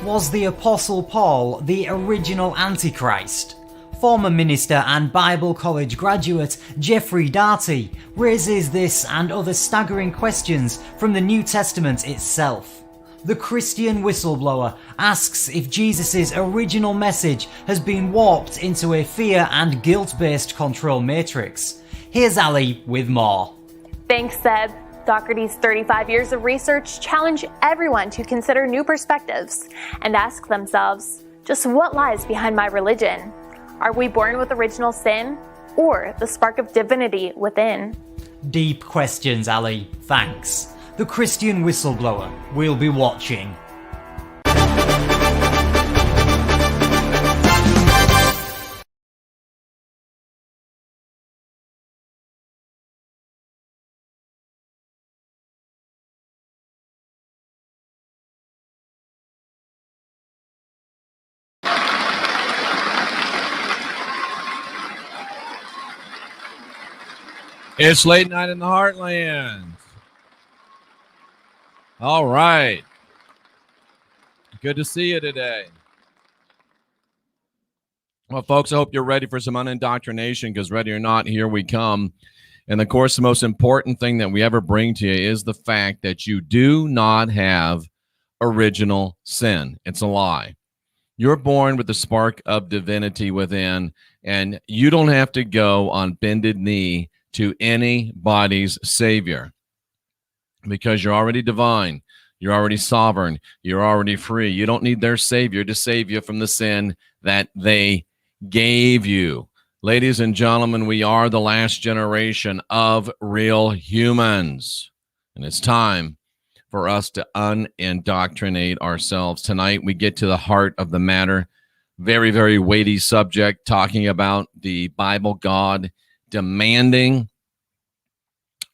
Was the Apostle Paul the original Antichrist? Former minister and Bible college graduate Jeffrey Daugherty raises this and other staggering questions from the New Testament itself. The Christian Whistleblower asks if Jesus' original message has been warped into a fear and guilt-based control matrix. Here's Ali with more. Thanks, Seb. Daugherty's 35 years of research challenge everyone to consider new perspectives and ask themselves, just what lies behind my religion? Are we born with original sin or the spark of divinity within? Deep questions, Ali. Thanks. The Christian Whistleblower. We'll be watching. It's late night in the heartland. All right. Good to see you today. Well, folks, I hope you're ready for some unindoctrination, because ready or not, here we come. And of course, the most important thing that we ever bring to you is the fact that you do not have original sin. It's a lie. You're born with the spark of divinity within, and you don't have to go on bended knee to anybody's savior, because you're already divine, you're already sovereign, you're already free. You don't need their savior to save you from the sin that they gave you. Ladies and gentlemen, we are the last generation of real humans, and it's time for us to unindoctrinate ourselves. Tonight, we get to the heart of the matter. Very, very weighty subject, talking about the Bible God demanding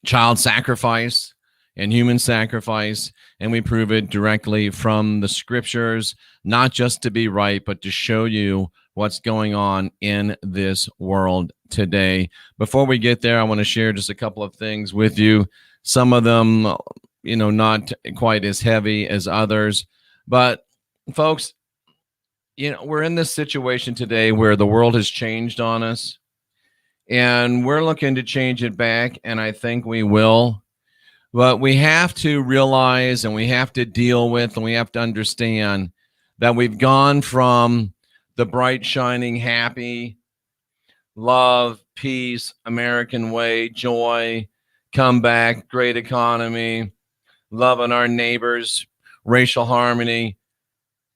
child sacrifice and human sacrifice, and we prove it directly from the Scriptures, not just to be right, but to show you what's going on in this world today. Before we get there, I want to share just a couple of things with you. Some of them, not quite as heavy as others, but folks, we're in this situation today where the world has changed on us. And we're looking to change it back, and I think we will. But we have to realize, and we have to deal with, and we have to understand that we've gone from the bright, shining, happy, love, peace, American way, joy, comeback, great economy, loving our neighbors, racial harmony,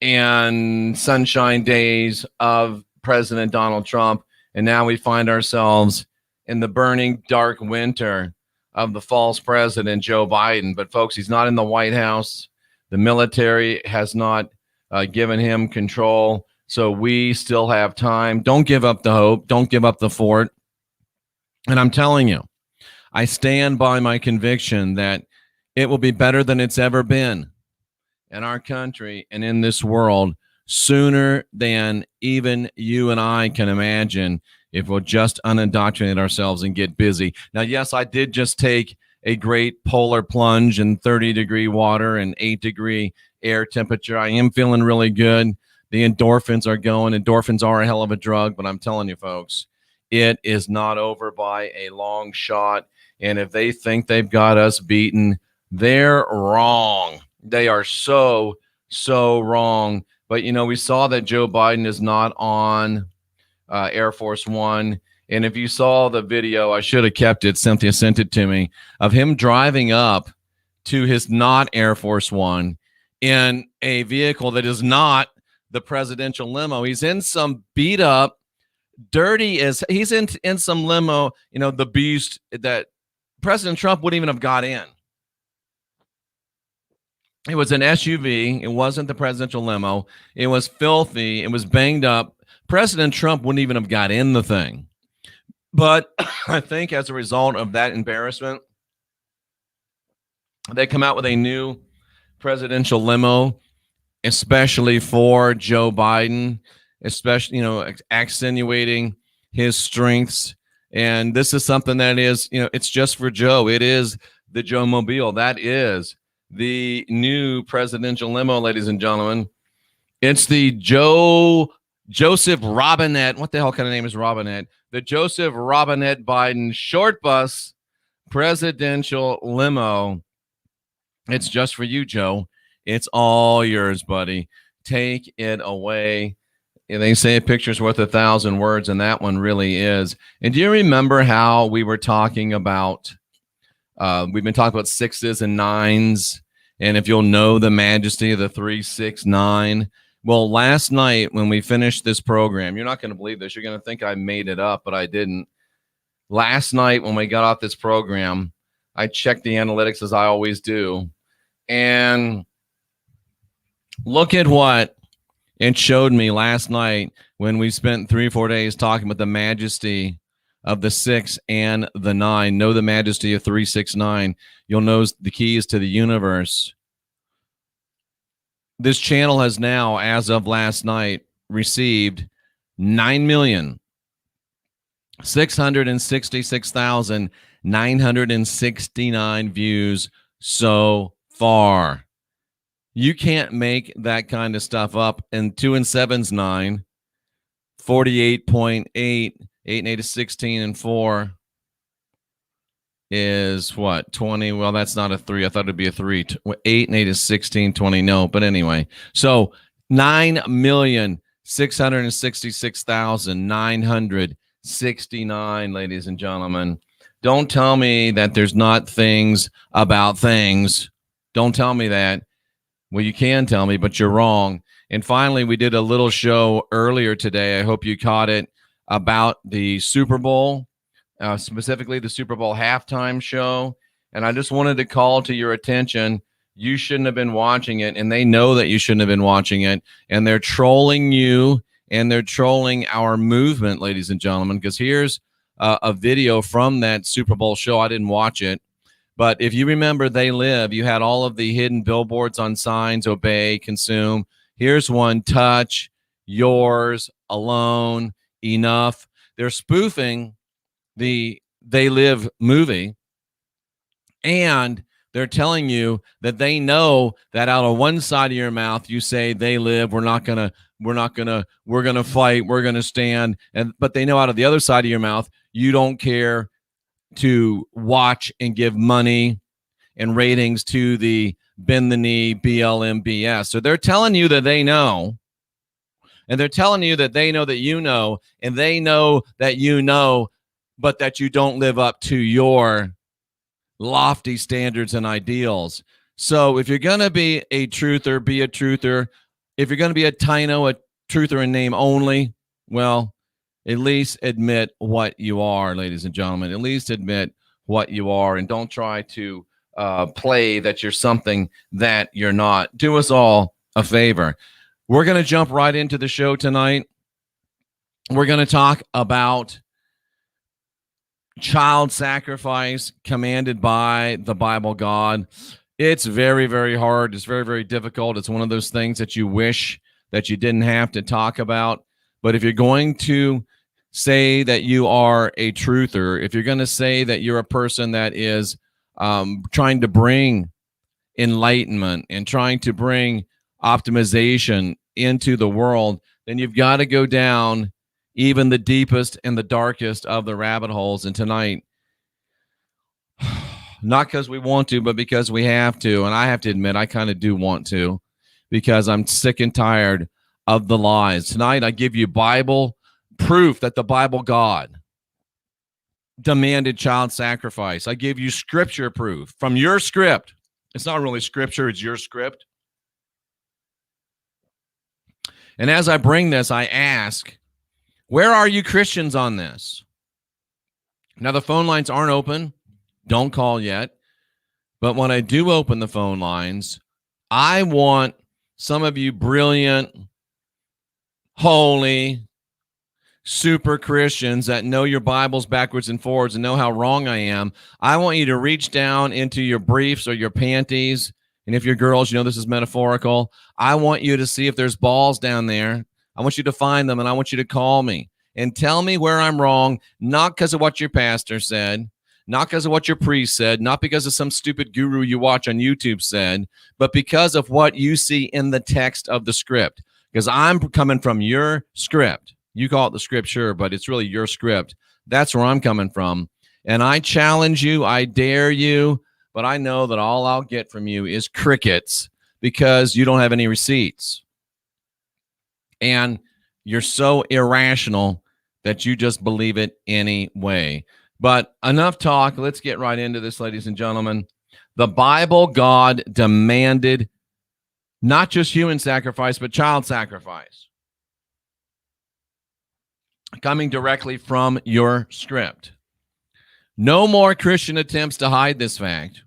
and sunshine days of President Donald Trump. And now we find ourselves in the burning, dark winter of the false president, Joe Biden. But folks, he's not in the White House. The military has not given him control. So we still have time. Don't give up the hope. Don't give up the fort. And I'm telling you, I stand by my conviction that it will be better than it's ever been in our country and in this world, sooner than even you and I can imagine, if we'll just unindoctrinate ourselves and get busy. Now, yes, I did just take a great polar plunge in 30-degree water and 8-degree air temperature. I am feeling really good. The endorphins are going. Endorphins are a hell of a drug, but I'm telling you, folks, it is not over by a long shot. And if they think they've got us beaten, they're wrong. They are so wrong. But, we saw that Joe Biden is not on Air Force One. And if you saw the video, I should have kept it. Cynthia sent it to me, of him driving up to his not Air Force One in a vehicle that is not the presidential limo. He's in some beat up, he's in some limo, the beast that President Trump wouldn't even have got in. It was an SUV. It wasn't the presidential limo. It was filthy. It was banged up. President Trump wouldn't even have got in the thing. But I think as a result of that embarrassment, they come out with a new presidential limo, especially for Joe Biden, especially, accentuating his strengths. And this is something that is, it's just for Joe. It is the Joe Mobile. That is the new presidential limo, ladies and gentlemen. It's the Joseph Robinette. What the hell kind of name is Robinette? The Joseph Robinette Biden short bus presidential limo. It's just for you, Joe. It's all yours, buddy. Take it away. They say a picture's worth 1,000 words, and that one really is. And do you remember how we were talking about, we've been talking about 6s and 9s, and if you'll know the majesty of the 3, 6, 9. Well, last night when we finished this program, you're not going to believe this. You're going to think I made it up, but I didn't. Last night when we got off this program, I checked the analytics as I always do, and look at what it showed me last night when we spent 3 or 4 days talking about the majesty of the 6 and the 9. Know the majesty of 3, 6, 9. You'll know the keys to the universe. This channel has now, as of last night, received 9,666,969 views so far. You can't make that kind of stuff up. And 2 and 7's 9, 48.8, 8 and 8 is 16, and 4 is what? 20. Well, that's not a 3. I thought it'd be a 3. 8 and 8 is 16, 20. No, but anyway. So 9,666,969, ladies and gentlemen. Don't tell me that there's not things about things. Don't tell me that. Well, you can tell me, but you're wrong. And finally, we did a little show earlier today. I hope you caught it, about the Super Bowl, specifically the Super Bowl halftime show. And I just wanted to call to your attention, you shouldn't have been watching it, and they know that you shouldn't have been watching it. And they're trolling you, and they're trolling our movement, ladies and gentlemen, because here's a video from that Super Bowl show. I didn't watch it. But if you remember They Live, you had all of the hidden billboards on signs, obey, consume. Here's one, touch, yours, alone, enough. They're spoofing the They Live movie, and they're telling you that they know that out of one side of your mouth you say they live, we're gonna fight, we're gonna stand, but they know out of the other side of your mouth you don't care to watch and give money and ratings to the bend the knee BLM. So they're telling you that they know, and they're telling you that they know that you know, and they know that you know, but that you don't live up to your lofty standards and ideals. So if you're going to be a truther, be a truther. If you're going to be a Tino, a truther in name only, well, at least admit what you are, ladies and gentlemen. At least admit what you are, and don't try to play that you're something that you're not. Do us all a favor. We're going to jump right into the show tonight. We're going to talk about child sacrifice commanded by the Bible God. It's very, very hard. It's very, very difficult. It's one of those things that you wish that you didn't have to talk about. But if you're going to say that you are a truther, if you're going to say that you're a person that is trying to bring enlightenment and trying to bring optimization into the world, then you've got to go down even the deepest and the darkest of the rabbit holes. And tonight, not because we want to, but because we have to. And I have to admit, I kind of do want to, because I'm sick and tired of the lies. Tonight, I give you Bible proof that the Bible God demanded child sacrifice. I give you scripture proof from your script. It's not really scripture, it's your script. And as I bring this, I ask, where are you Christians on this? Now, the phone lines aren't open. Don't call yet. But when I do open the phone lines, I want some of you brilliant, holy, super Christians that know your Bibles backwards and forwards and know how wrong I am. I want you to reach down into your briefs or your panties. And if you're girls, you know this is metaphorical. I want you to see if there's balls down there. I want you to find them, and I want you to call me and tell me where I'm wrong, not because of what your pastor said, not because of what your priest said, not because of some stupid guru you watch on YouTube said, but because of what you see in the text of the script. because I'm coming from your script. You call it the scripture, but it's really your script. That's where I'm coming from. And I challenge you, I dare you, but I know that all I'll get from you is crickets because you don't have any receipts. And you're so irrational that you just believe it anyway. But enough talk. Let's get right into this, ladies and gentlemen. The Bible, God demanded not just human sacrifice, but child sacrifice. Coming directly from your script. No more Christian attempts to hide this fact.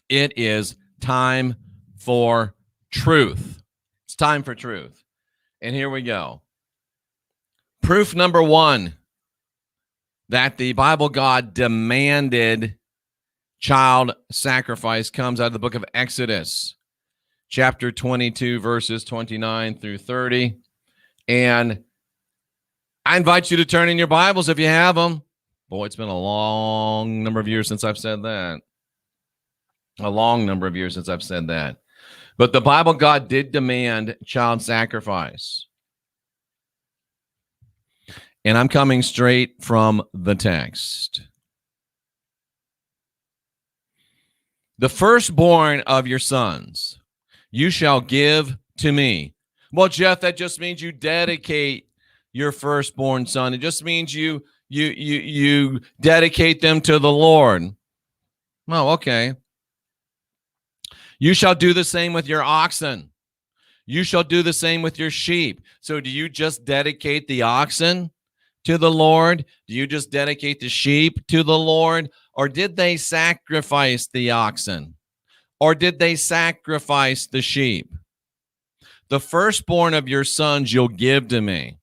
It is time for truth. It's time for truth. And here we go. Proof number one that the Bible God demanded child sacrifice comes out of the book of Exodus, chapter 22, verses 29 through 30. And I invite you to turn in your Bibles if you have them. Boy, it's been a long number of years since I've said that. A long number of years since I've said that. But the Bible God did demand child sacrifice. And I'm coming straight from the text. The firstborn of your sons you shall give to me. Well, Jeff, that just means you dedicate your firstborn son. It just means you dedicate them to the Lord. Oh, okay. You shall do the same with your oxen. You shall do the same with your sheep. So do you just dedicate the oxen to the Lord? Do you just dedicate the sheep to the Lord? Or did they sacrifice the oxen? Or did they sacrifice the sheep? The firstborn of your sons you'll give to me.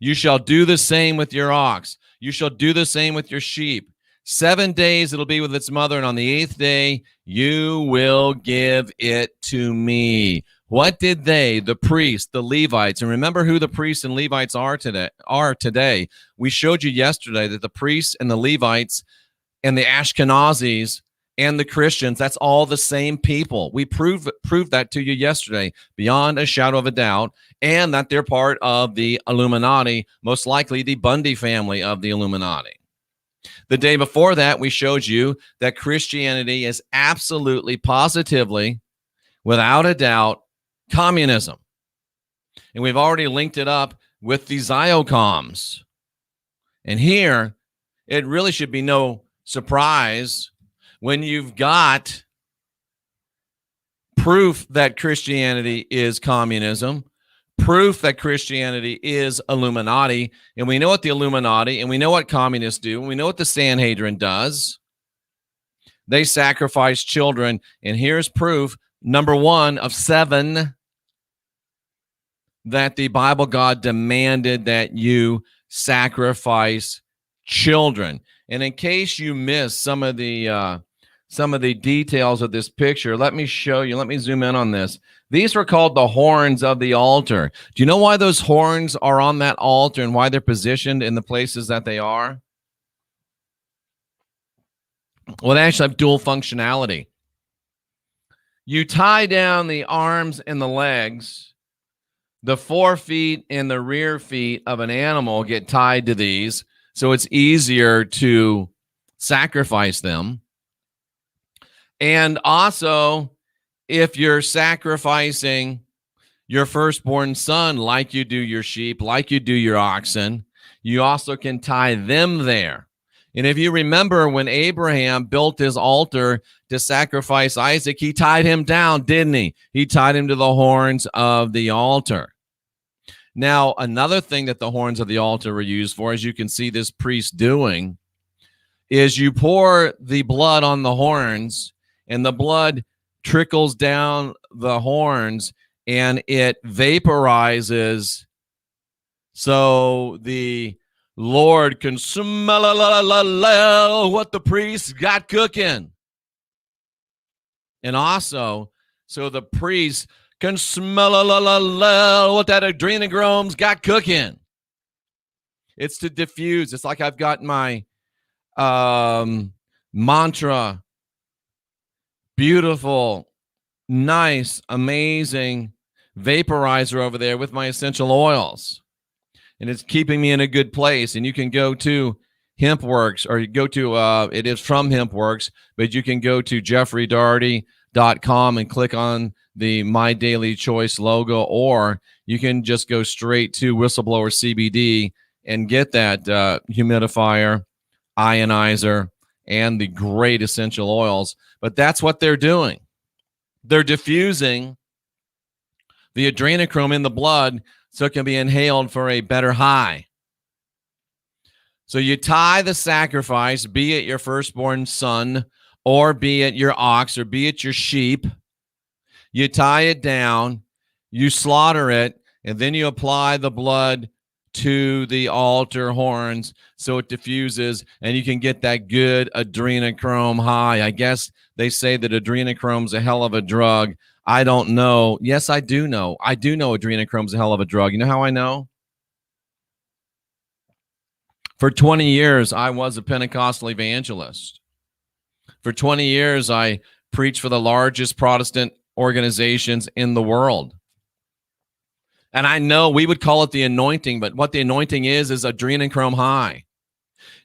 You shall do the same with your ox. You shall do the same with your sheep. 7 days it'll be with its mother, and on the 8th day you will give it to me. What did they, the priests, the Levites, and remember who the priests and Levites are today. We showed you yesterday that the priests and the Levites and the Ashkenazis and the Christians, that's all the same people. We proved that to you yesterday beyond a shadow of a doubt, and that they're part of the Illuminati, most likely the Bundy family of the Illuminati. The day before that, we showed you that Christianity is absolutely, positively, without a doubt, communism. And we've already linked it up with the Ziocoms. And here, it really should be no surprise when you've got proof that Christianity is communism, proof that Christianity is Illuminati, and we know what the Illuminati and we know what communists do, and we know what the Sanhedrin does. They sacrifice children, and here's proof, number 1 of 7, that the Bible God demanded that you sacrifice children. And in case you missed some of the details of this picture, let me show you. Let me zoom in on this. These were called the horns of the altar. Do you know why those horns are on that altar and why they're positioned in the places that they are? Well, they actually have dual functionality. You tie down the arms and the legs. The forefeet and the rear feet of an animal get tied to these, so it's easier to sacrifice them. And also, if you're sacrificing your firstborn son like you do your sheep, like you do your oxen, you also can tie them there. And if you remember when Abraham built his altar to sacrifice Isaac, he tied him down, didn't he? He tied him to the horns of the altar. Now, another thing that the horns of the altar were used for, as you can see this priest doing, is you pour the blood on the horns, and the blood trickles down the horns, and it vaporizes so the Lord can smell what the priest got cooking. And also, so the priest can smell what that adrenochrome's got cooking. It's to diffuse. It's like I've got my mantra. Beautiful, nice, amazing vaporizer over there with my essential oils. And it's keeping me in a good place. And you can go to HempWorks, or you go to, it is from HempWorks, but you can go to jeffreydaugherty.com and click on the My Daily Choice logo, or you can just go straight to Whistleblower CBD and get that humidifier, ionizer, and the great essential oils. But that's what they're doing. They're diffusing the adrenochrome in the blood so it can be inhaled for a better high. So you tie the sacrifice, be it your firstborn son, or be it your ox, or be it your sheep. You tie it down, you slaughter it, and then you apply the blood to the altar horns so it diffuses, and you can get that good adrenochrome high. I guess they say that adrenochrome's a hell of a drug. I don't know. Yes, I do know. I do know adrenochrome's a hell of a drug. You know how I know? For 20 years, I was a Pentecostal evangelist. For 20 years, I preached for the largest Protestant organizations in the world. And I know we would call it the anointing, but what the anointing is adrenochrome high.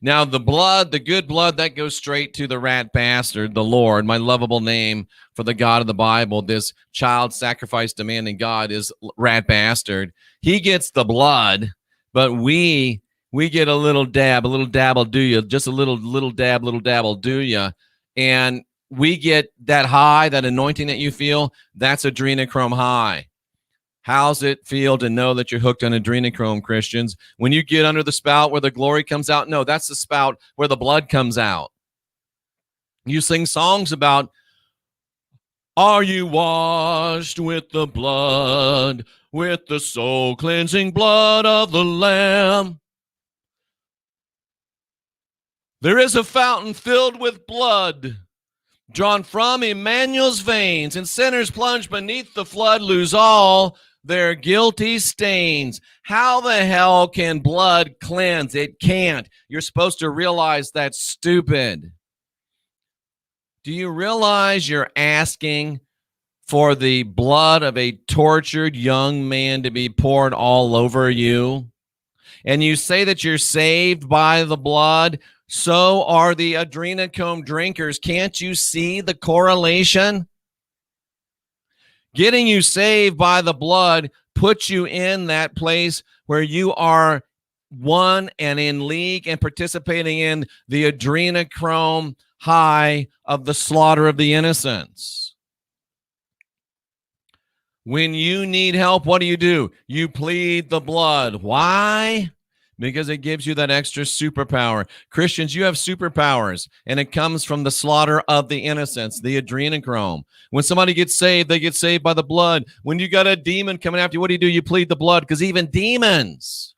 Now, the blood, the good blood, that goes straight to the rat bastard, the Lord, my lovable name for the God of the Bible. This child sacrifice demanding God is rat bastard. He gets the blood, but we get a little dabble do you, just a little dabble do you. And we get that high, that anointing that you feel, that's adrenochrome high. How's it feel to know that you're hooked on adrenochrome, Christians? When you get under the spout where the glory comes out? No, that's the spout where the blood comes out. You sing songs about, are you washed with the blood, with the soul-cleansing blood of the Lamb? There is a fountain filled with blood, drawn from Emmanuel's veins, and sinners plunged beneath the flood lose all their guilty stains. How the hell can blood cleanse? It can't. You're supposed to realize that's stupid. Do you realize you're asking for the blood of a tortured young man to be poured all over you? And you say that you're saved by the blood? So are the adrenochrome drinkers. Can't you see the correlation? Getting you saved by the blood puts you in that place where you are one and in league and participating in the adrenochrome high of the slaughter of the innocents. When you need help, what do? You plead the blood. Why? Because it gives you that extra superpower. Christians, you have superpowers, and it comes from the slaughter of the innocents, the adrenochrome. When somebody gets saved, they get saved by the blood. When you got a demon coming after you, what do? You plead the blood, because even demons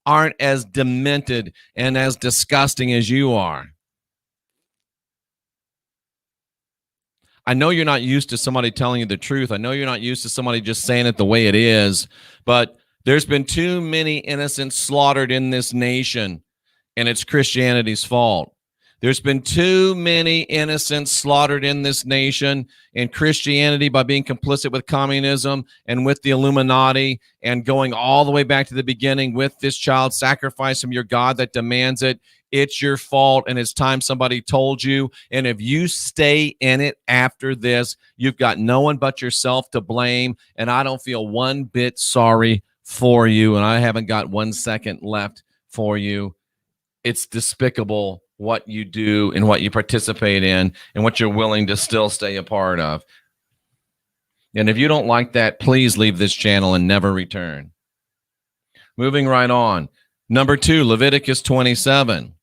aren't as demented and as disgusting as you are. I know you're not used to somebody telling you the truth. I know you're not used to somebody just saying it the way it is, but there's been too many innocents slaughtered in this nation, and it's Christianity's fault. There's been too many innocents slaughtered in this nation, and Christianity, by being complicit with communism and with the Illuminati and going all the way back to the beginning with this child sacrifice from your God that demands it, it's your fault, and it's time somebody told you. And if you stay in it after this, you've got no one but yourself to blame, and I don't feel one bit sorry for you, and I haven't got 1 second left for you. It's despicable what you do and what you participate in and what you're willing to still stay a part of. And if you don't like that, please leave this channel and never return. Moving right on. Number 2, Leviticus 27.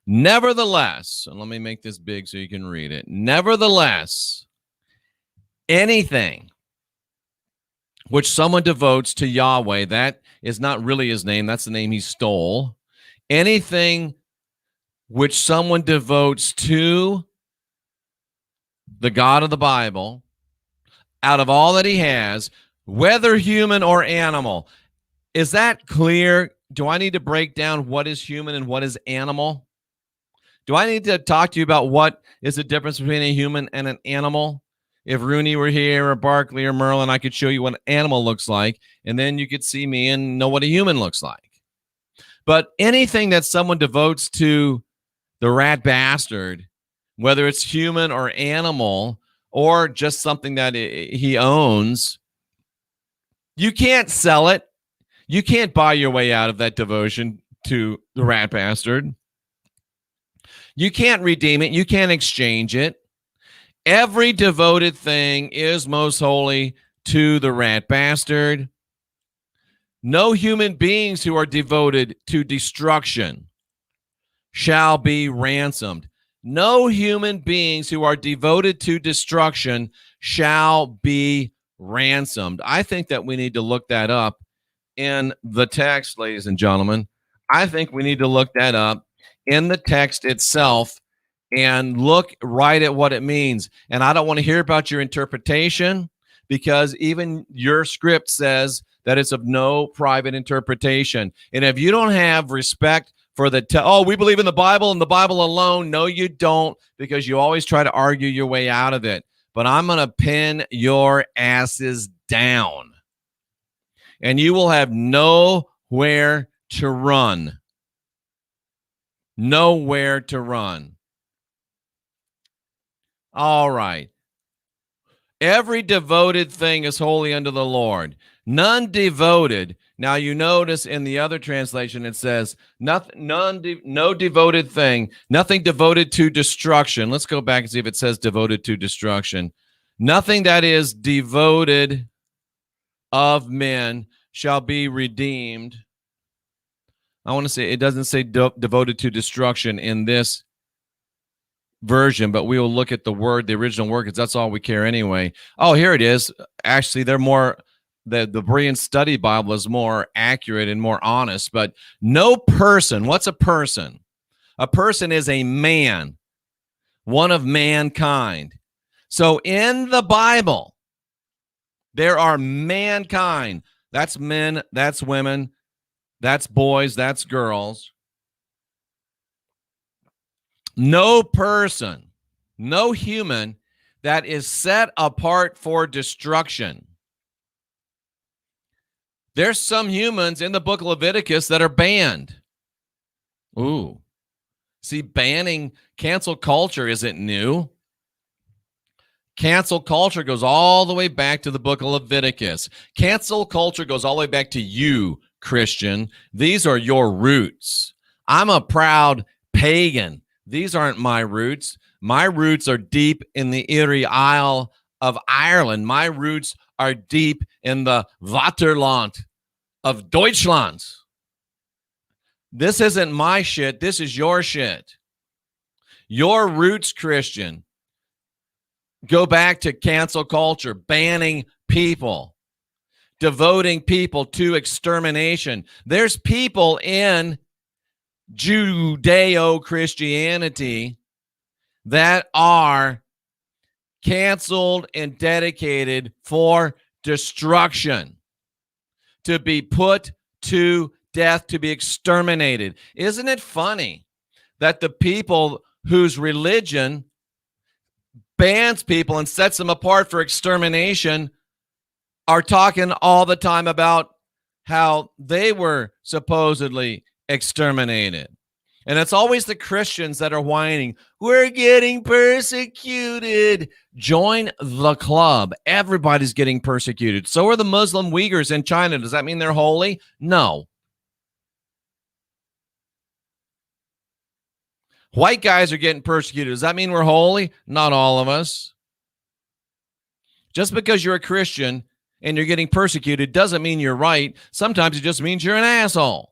Nevertheless, and let me make this big so you can read it. Nevertheless, anything which someone devotes to Yahweh, that is not really his name, that's the name he stole. Anything which someone devotes to the God of the Bible, out of all that he has, whether human or animal. Is that clear? Do I need to break down what is human and what is animal? Do I need to talk to you about what is the difference between a human and an animal? If Rooney were here or Barkley or Merlin, I could show you what an animal looks like, and then you could see me and know what a human looks like. But anything that someone devotes to the rat bastard, whether it's human or animal or just something that he owns, you can't sell it. You can't buy your way out of that devotion to the rat bastard. You can't redeem it. You can't exchange it. Every devoted thing is most holy to the rat bastard. No human beings who are devoted to destruction shall be ransomed. No human beings who are devoted to destruction shall be ransomed. I think that we need to look that up in the text, ladies and gentlemen. I think we need to look that up in the text itself and look right at what it means. And I don't want to hear about your interpretation, because even your script says that it's of no private interpretation. And if you don't have respect for we believe in the Bible and the Bible alone. No, you don't, because you always try to argue your way out of it. But I'm going to pin your asses down, and you will have nowhere to run. Nowhere to run. All right. Every devoted thing is holy unto the Lord. None devoted. Now you notice in the other translation it says no devoted thing, nothing devoted to destruction. Let's go back and see if it says devoted to destruction. Nothing that is devoted of men shall be redeemed. I want to say it doesn't say devoted to destruction in this version, but we will look at the original word, because that's all we care anyway. Oh, here it is. Actually, they're more, the Berean Study Bible is more accurate and more honest. But no person, what's a person? A person is a man, one of mankind. So in the Bible, there are mankind. That's men, that's women, that's boys, that's girls. No person, no human that is set apart for destruction. There's some humans in the book of Leviticus that are banned. Ooh. See, cancel culture isn't new. Cancel culture goes all the way back to the book of Leviticus. Cancel culture goes all the way back to you, Christian. These are your roots. I'm a proud pagan. These aren't my roots. My roots are deep in the Erie Isle of Ireland. My roots are deep in the Vaterland of Deutschland. This isn't my shit. This is your shit. Your roots, Christian, go back to cancel culture, banning people, devoting people to extermination. There's people in Judeo-Christianity that are canceled and dedicated for destruction, to be put to death, to be exterminated. Isn't it funny that the people whose religion bans people and sets them apart for extermination are talking all the time about how they were supposedly exterminated? And it's always the Christians that are whining, we're getting persecuted. Join the club. Everybody's getting persecuted. So are the Muslim Uyghurs in China. Does that mean they're holy? No. White guys are getting persecuted. Does that mean we're holy? Not all of us. Just because you're a Christian and you're getting persecuted doesn't mean you're right. Sometimes it just means you're an asshole.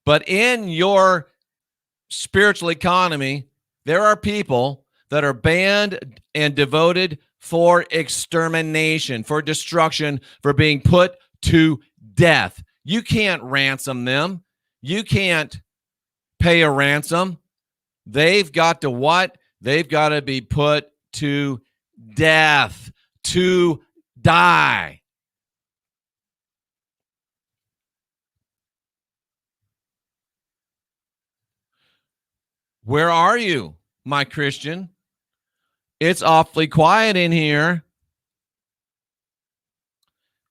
But in your spiritual economy, there are people that are banned and devoted for extermination, for destruction, for being put to death. You can't ransom them. You can't pay a ransom. They've got to what? They've got to be put to death, to die. Where are you, my Christian? It's awfully quiet in here.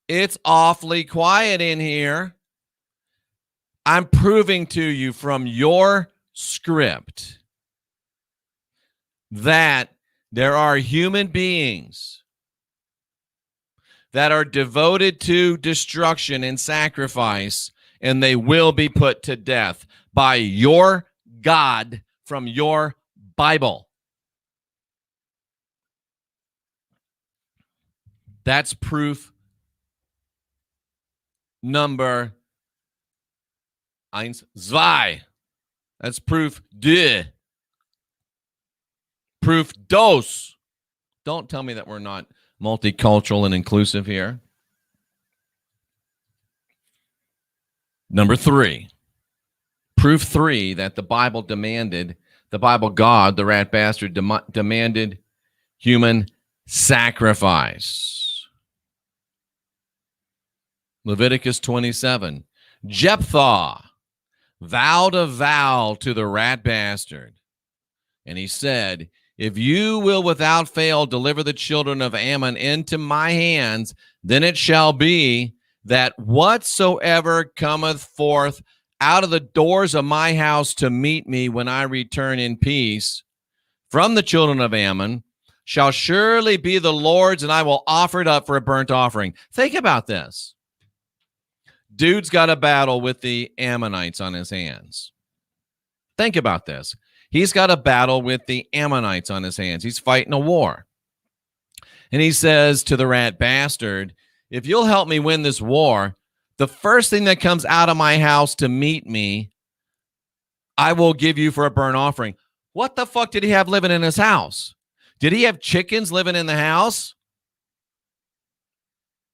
It's awfully quiet in here. I'm proving to you from your script that there are human beings that are devoted to destruction and sacrifice, and they will be put to death by your God from your Bible. That's proof number 1, 2. That's proof 2. Proof 2. Don't tell me that we're not multicultural and inclusive here. Number 3. Proof 3 that the Bible demanded, the Bible God, the rat bastard, demanded human sacrifice. Leviticus 27. Jephthah vowed a vow to the rat bastard. And he said, if you will without fail deliver the children of Ammon into my hands, then it shall be that whatsoever cometh forth out of the doors of my house to meet me when I return in peace from the children of Ammon shall surely be the Lord's, and I will offer it up for a burnt offering. Think about this. Dude's got a battle with the Ammonites on his hands. Think about this. He's got a battle with the Ammonites on his hands. He's fighting a war. And he says to the rat bastard, if you'll help me win this war, the first thing that comes out of my house to meet me, I will give you for a burnt offering. What the fuck did he have living in his house? Did he have chickens living in the house?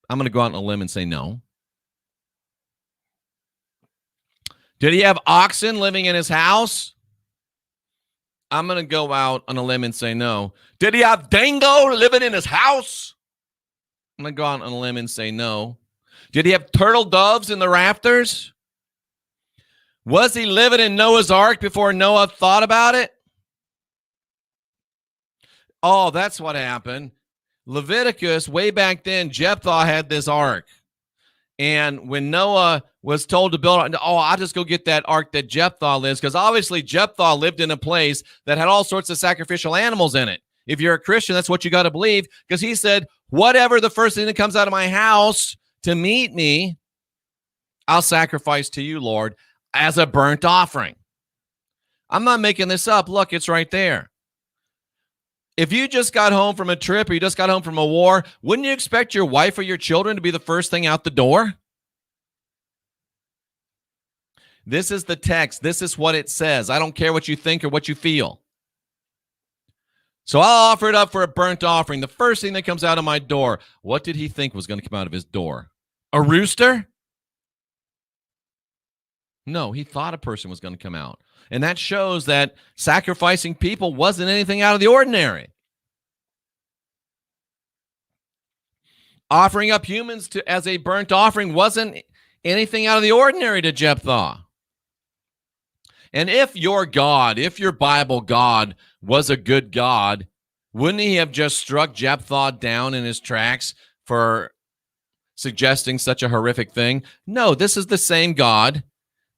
I'm going to go out on a limb and say no. Did he have oxen living in his house? I'm going to go out on a limb and say no. Did he have dingo living in his house? I'm going to go out on a limb and say no. Did he have turtle doves in the rafters? Was he living in Noah's Ark before Noah thought about it? Oh, that's what happened. Leviticus, way back then, Jephthah had this ark. And when Noah was told to build it, I'll just go get that ark that Jephthah lives, because obviously Jephthah lived in a place that had all sorts of sacrificial animals in it. If you're a Christian, that's what you got to believe, because he said, whatever the first thing that comes out of my house to meet me, I'll sacrifice to you, Lord, as a burnt offering. I'm not making this up. Look, it's right there. If you just got home from a trip or you just got home from a war, wouldn't you expect your wife or your children to be the first thing out the door? This is the text. This is what it says. I don't care what you think or what you feel. So I'll offer it up for a burnt offering. The first thing that comes out of my door. What did he think was going to come out of his door? A rooster? No, he thought a person was going to come out. And that shows that sacrificing people wasn't anything out of the ordinary. Offering up humans as a burnt offering wasn't anything out of the ordinary to Jephthah. And if your God, if your Bible God was a good God, wouldn't he have just struck Jephthah down in his tracks for suggesting such a horrific thing? No, this is the same God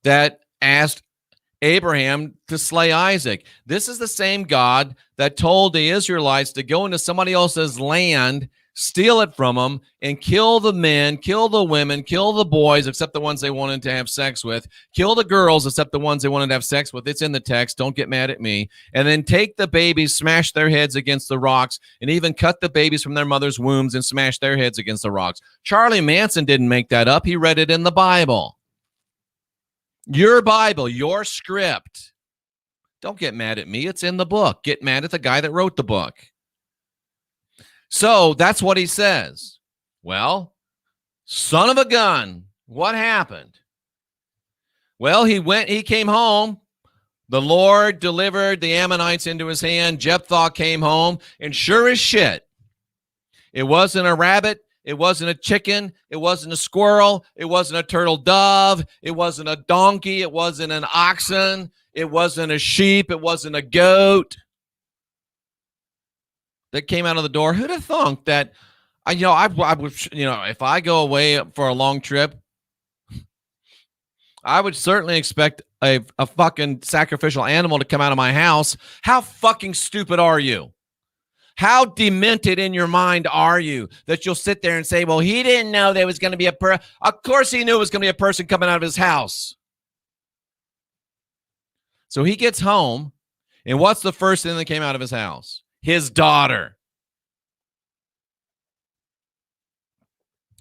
that asked Abraham to slay Isaac. This is the same God that told the Israelites to go into somebody else's land, steal it from them, and kill the men, kill the women, kill the boys, except the ones they wanted to have sex with, kill the girls, except the ones they wanted to have sex with. It's in the text. Don't get mad at me. And then take the babies, smash their heads against the rocks, and even cut the babies from their mother's wombs and smash their heads against the rocks. Charlie Manson didn't make that up. He read it in the Bible. Your Bible, your script. Don't get mad at me. It's in the book. Get mad at the guy that wrote the book. So that's what he says. Well, son of a gun, what happened? Well, he came home. The Lord delivered the Ammonites into his hand. Jephthah came home, and sure as shit, it wasn't a rabbit. It wasn't a chicken. It wasn't a squirrel. It wasn't a turtle dove. It wasn't a donkey. It wasn't an oxen. It wasn't a sheep. It wasn't a goat. that came out of the door. Who'd have thunk that? I would, if I go away for a long trip, I would certainly expect a fucking sacrificial animal to come out of my house. How fucking stupid are you? How demented in your mind are you that you'll sit there and say, well, he didn't know there was going to be a person. Of course he knew it was going to be a person coming out of his house. So he gets home, and what's the first thing that came out of his house? His daughter.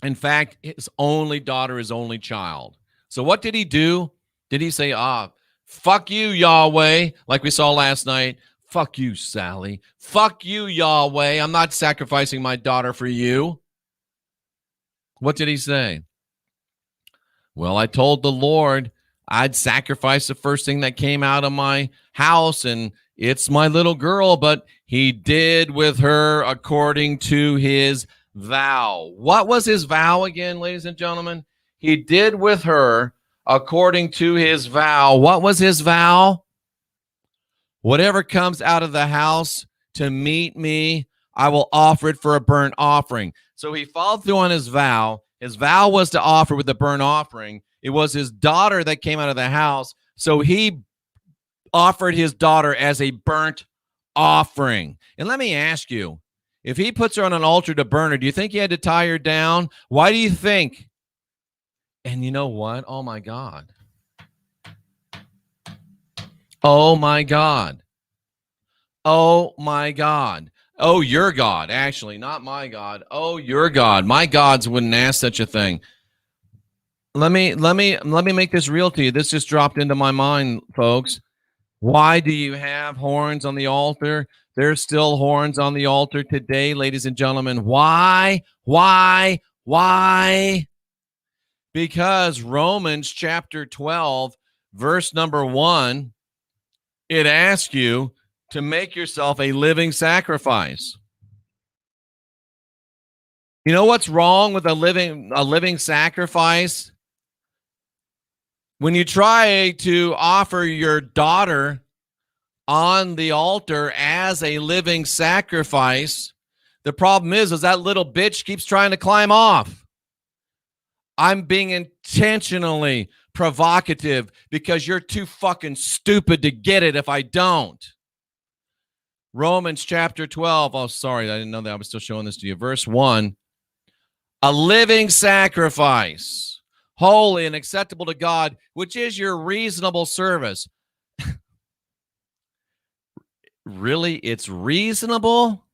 In fact, his only daughter, his only child. So what did he do? Did he say, fuck you, Yahweh, like we saw last night? Fuck you, Sally. Fuck you, Yahweh. I'm not sacrificing my daughter for you. What did he say? Well, I told the Lord I'd sacrifice the first thing that came out of my house, and it's my little girl, but he did with her according to his vow. What was his vow again, ladies and gentlemen? He did with her according to his vow. What was his vow? Whatever comes out of the house to meet me, I will offer it for a burnt offering. So he followed through on his vow. His vow was to offer with the burnt offering. It was his daughter that came out of the house. So he offered his daughter as a burnt offering. And let me ask you, if he puts her on an altar to burn her, do you think he had to tie her down? Why do you think? And you know what? Oh, my God. Oh, my God. Oh, my God. Oh, your God, actually, not my God. Oh, your God. My gods wouldn't ask such a thing. Let me make this real to you. This just dropped into my mind, folks. Why do you have horns on the altar? There's still horns on the altar today, ladies and gentlemen. Why? Because Romans chapter 12, verse number 1, it asks you to make yourself a living sacrifice. You know what's wrong with a living sacrifice? When you try to offer your daughter on the altar as a living sacrifice, the problem is that little bitch keeps trying to climb off. I'm being intentionally provocative because you're too fucking stupid to get it if I don't. Romans chapter 12. Oh, sorry, I didn't know that. I was still showing this to you. Verse 1. A living sacrifice, holy and acceptable to God, which is your reasonable service. Really? It's reasonable?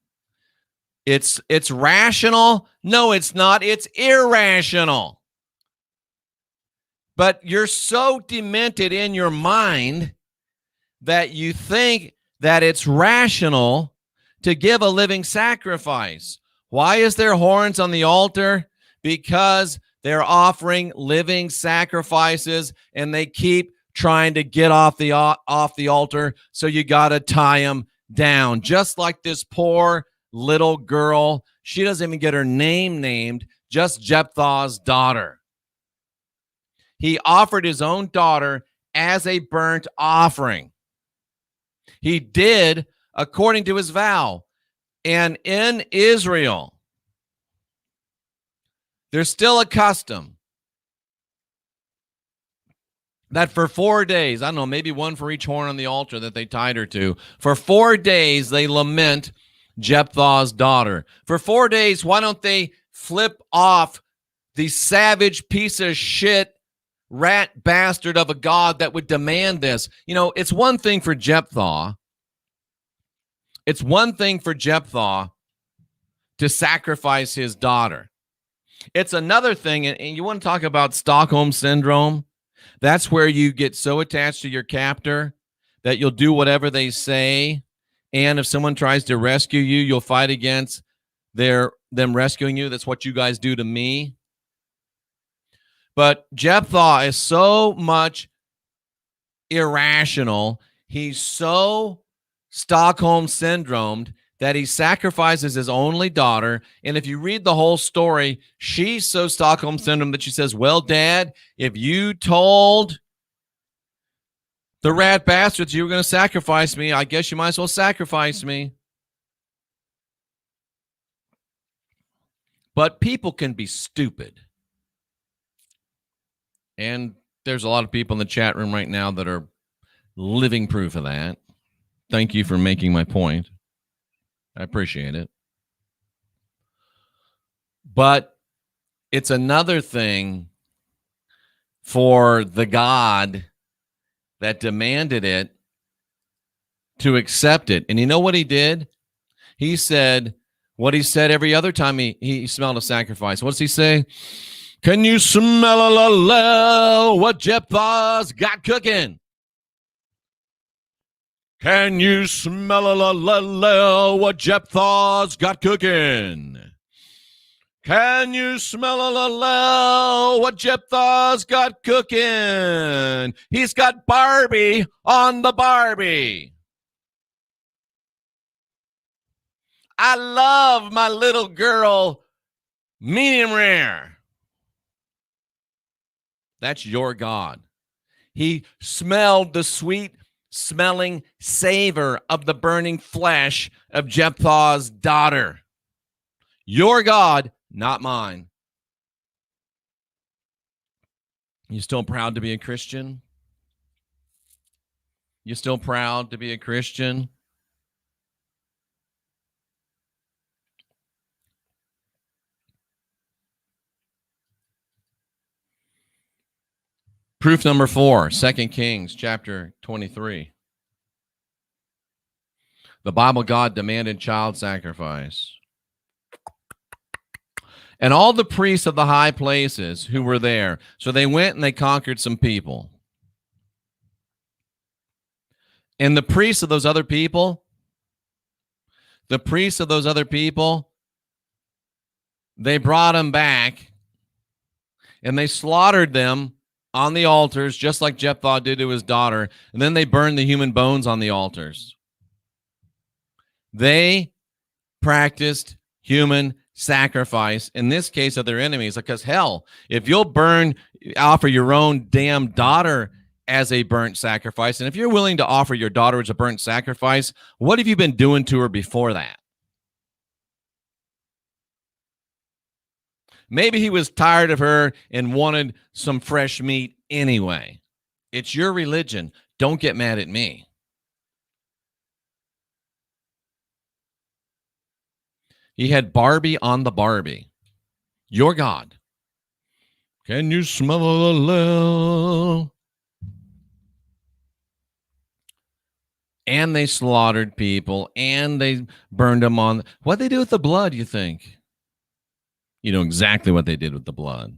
It's rational? No, it's not. It's irrational. But you're so demented in your mind that you think that it's rational to give a living sacrifice. Why is there horns on the altar? Because they're offering living sacrifices and they keep trying to get off the altar, so you got to tie them down. Just like this poor little girl. She doesn't even get her name named, just Jephthah's daughter. He offered his own daughter as a burnt offering. He did according to his vow. And in Israel, there's still a custom that for 4 days, I don't know, maybe one for each horn on the altar that they tied her to, for 4 days they lament Jephthah's daughter. For 4 days, why don't they flip off the savage piece of shit rat bastard of a God that would demand this? You know, it's one thing for Jephthah. It's one thing for Jephthah to sacrifice his daughter. It's another thing, and you want to talk about Stockholm Syndrome? That's where you get so attached to your captor that you'll do whatever they say. And if someone tries to rescue you, you'll fight against them rescuing you. That's what you guys do to me. But Jephthah is so much irrational. He's so Stockholm Syndromed that he sacrifices his only daughter. And if you read the whole story, she's so Stockholm Syndrome that she says, well, Dad, if you told the rat bastards you were going to sacrifice me, I guess you might as well sacrifice me. But people can be stupid. And there's a lot of people in the chat room right now that are living proof of that. Thank you for making my point. I appreciate it. But it's another thing for the God that demanded it to accept it. And you know what he did? He said what he said every other time he smelled a sacrifice. What does he say? Can you smell what Jephthah's got cooking? Can you smell what Jephthah's got cooking? Can you smell what Jephthah's got cooking? He's got Barbie on the Barbie. I love my little girl medium rare. That's your God. He smelled the sweet smelling savor of the burning flesh of Jephthah's daughter. Your God, not mine. You still proud to be a Christian? You still proud to be a Christian? Proof number 4, 2 Kings chapter 23. The Bible God demanded child sacrifice. And all the priests of the high places who were there, so they went and they conquered some people. And the priests of those other people, they brought them back and they slaughtered them on the altars, just like Jephthah did to his daughter. And then they burned the human bones on the altars. They practiced human sacrifice, in this case of their enemies, because hell, if you'll offer your own damn daughter as a burnt sacrifice, and if you're willing to offer your daughter as a burnt sacrifice, what have you been doing to her before that? Maybe he was tired of her and wanted some fresh meat anyway. It's your religion. Don't get mad at me. He had Barbie on the Barbie. Your God. Can you smell the love? And they slaughtered people, and they burned them on. What'd they do with the blood, you think? You know exactly what they did with the blood.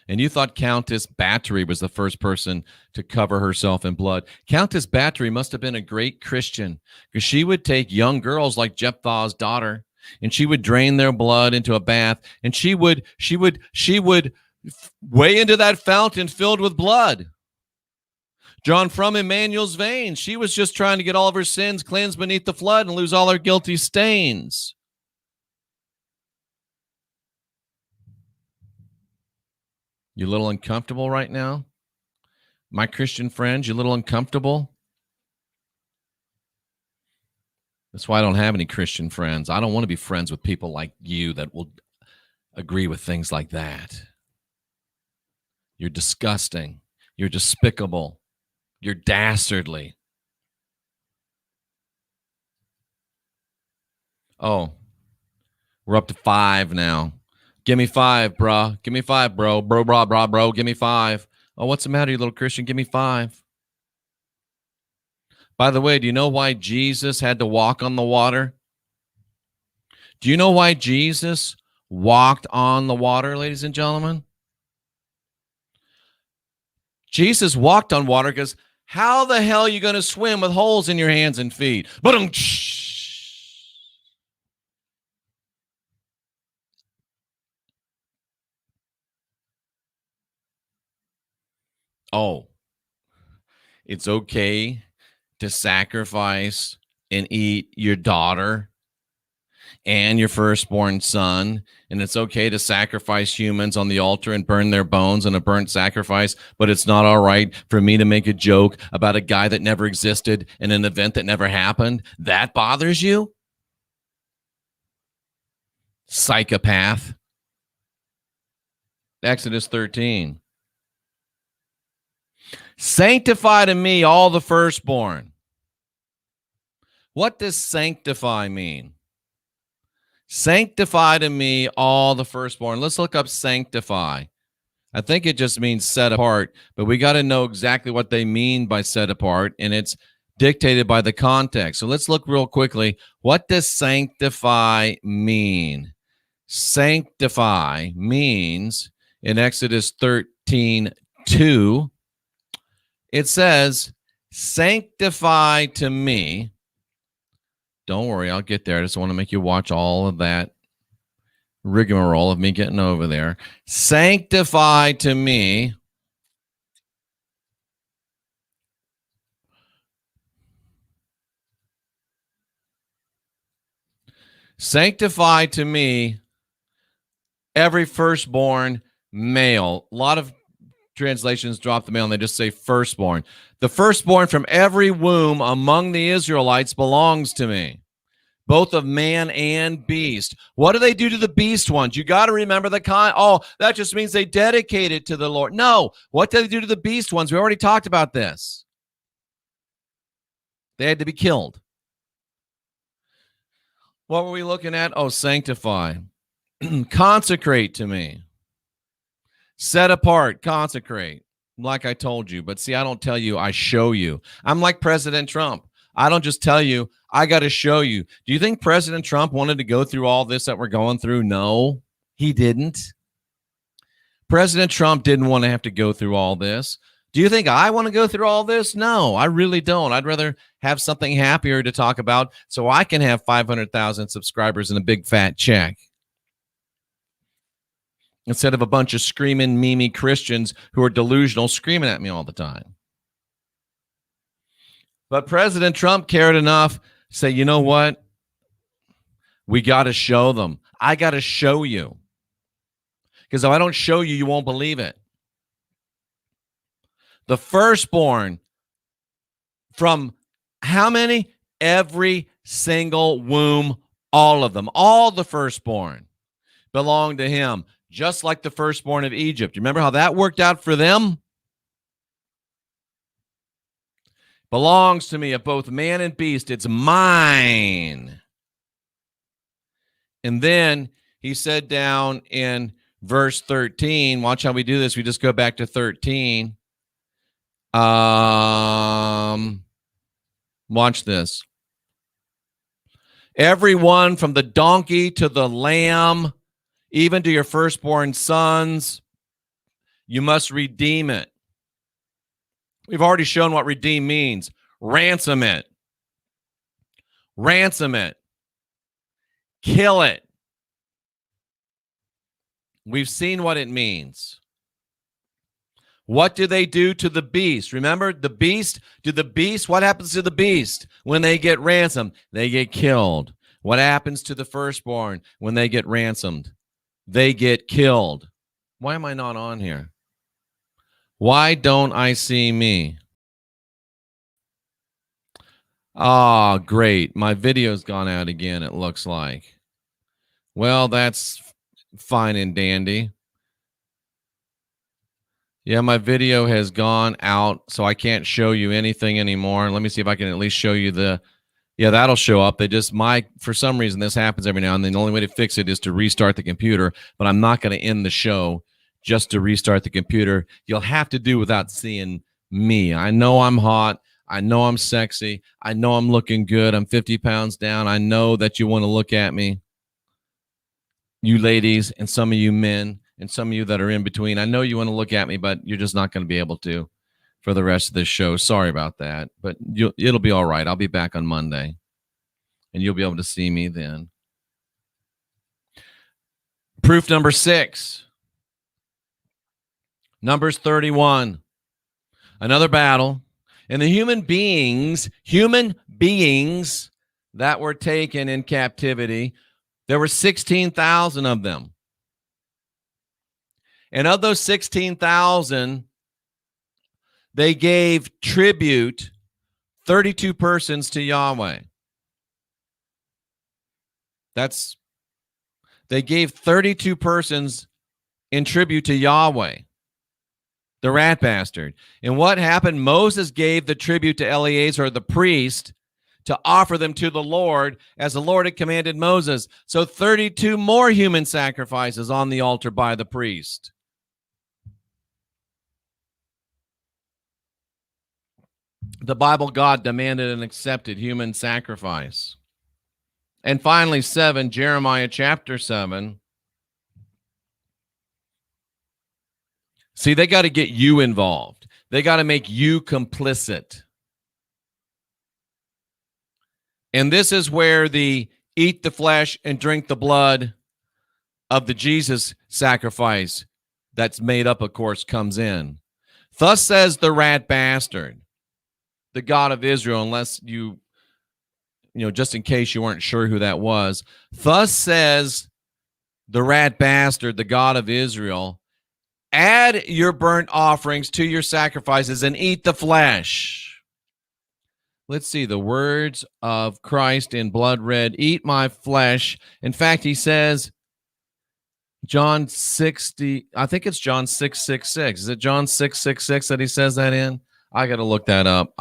And you thought Countess Battery was the first person to cover herself in blood. Countess Battery must have been a great Christian, because she would take young girls like Jephthah's daughter, and she would drain their blood into a bath, and she would weigh into that fountain filled with blood. Drawn from Emmanuel's veins. She was just trying to get all of her sins cleansed beneath the flood and lose all her guilty stains. You a little uncomfortable right now? My Christian friends, you a little uncomfortable? That's why I don't have any Christian friends. I don't want to be friends with people like you that will agree with things like that. You're disgusting. You're despicable. You're dastardly. Oh, we're up to 5 now. Give me 5, bruh. Give me 5, bro. Bro. Give me 5. Oh, what's the matter, you little Christian? Give me 5. By the way, do you know why Jesus had to walk on the water? Do you know why Jesus walked on the water, ladies and gentlemen? Jesus walked on water because how the hell are you going to swim with holes in your hands and feet? Oh, it's okay to sacrifice and eat your daughter and your firstborn son, and it's okay to sacrifice humans on the altar and burn their bones in a burnt sacrifice, but it's not all right for me to make a joke about a guy that never existed and an event that never happened. That bothers you? psychopath. Exodus 13. Sanctify to me all the firstborn. What does sanctify mean? Sanctify to me all the firstborn. Let's look up sanctify. I think it just means set apart, but we got to know exactly what they mean by set apart, and it's dictated by the context. So let's look real quickly. What does sanctify mean? Sanctify means in Exodus 13:2, it says, sanctify to me. Don't worry, I'll get there. I just want to make you watch all of that rigmarole of me getting over there. Sanctify to me every firstborn male. A lot of translations drop the male and they just say firstborn. The firstborn from every womb among the Israelites belongs to me, both of man and beast. What do they do to the beast ones? You got to remember the that just means they dedicate it to the Lord. No, what did they do to the beast ones? We already talked about this. They had to be killed. What were we looking at? Oh, sanctify. Consecrate to me. Set apart, consecrate, like I told you. But see, I don't tell you, I show you. I'm like President Trump. I don't just tell you, I got to show you. Do you think President Trump wanted to go through all this that we're going through? No, he didn't. President Trump didn't want to have to go through all this. Do you think I want to go through all this? No, I really don't. I'd rather have something happier to talk about so I can have 500,000 subscribers and a big fat check, instead of a bunch of screaming, meme Christians who are delusional screaming at me all the time. But President Trump cared enough to say, you know what? We got to show them. I got to show you. Because if I don't show you, you won't believe it. The firstborn from how many? Every single womb, all of them, all the firstborn belong to him. Just like the firstborn of Egypt. You remember how that worked out for them? Belongs to me of both man and beast. It's mine. And then he said down in verse 13, watch how we do this. We just go back to 13. Watch this. Everyone from the donkey to the lamb, even to your firstborn sons, you must redeem it. We've already shown what redeem means. Ransom it. Ransom it. Kill it. We've seen what it means. What do they do to the beast? Remember, the beast, what happens to the beast when they get ransomed? They get killed. What happens to the firstborn when they get ransomed? They get killed. Why am I not on here? Why don't I see me? Ah, great. My video's gone out again, it looks like. Well, that's fine and dandy. Yeah, my video has gone out, so I can't show you anything anymore. Let me see if I can at least show you yeah, that'll show up. For some reason, this happens every now and then. The only way to fix it is to restart the computer, but I'm not going to end the show just to restart the computer. You'll have to do without seeing me. I know I'm hot. I know I'm sexy. I know I'm looking good. I'm 50 pounds down. I know that you want to look at me. You ladies and some of you men and some of you that are in between. I know you want to look at me, but you're just not going to be able to for the rest of this show. Sorry about that, but it'll be all right. I'll be back on Monday, and you'll be able to see me then. Proof number 6. Numbers 31. Another battle. And the human beings that were taken in captivity, there were 16,000 of them. And of those 16,000, they gave tribute 32 persons to Yahweh. They gave 32 persons in tribute to Yahweh, the rat bastard. And what happened? Moses gave the tribute to Eleazar, the priest, to offer them to the Lord as the Lord had commanded Moses. So 32 more human sacrifices on the altar by the priest. The Bible God demanded and accepted human sacrifice. And finally, 7, Jeremiah chapter 7. See, they got to get you involved. They got to make you complicit. And this is where the eat the flesh and drink the blood of the Jesus sacrifice that's made up, of course, comes in. Thus says the rat bastard, the God of Israel, unless you just in case you weren't sure who that was. Thus says the rat bastard, the God of Israel, add your burnt offerings to your sacrifices and eat the flesh. Let's see, the words of Christ in blood red, eat my flesh. In fact, he says, John 60, I think it's John 6:66. Is it John 6:66 that he says that in? I got to look that up.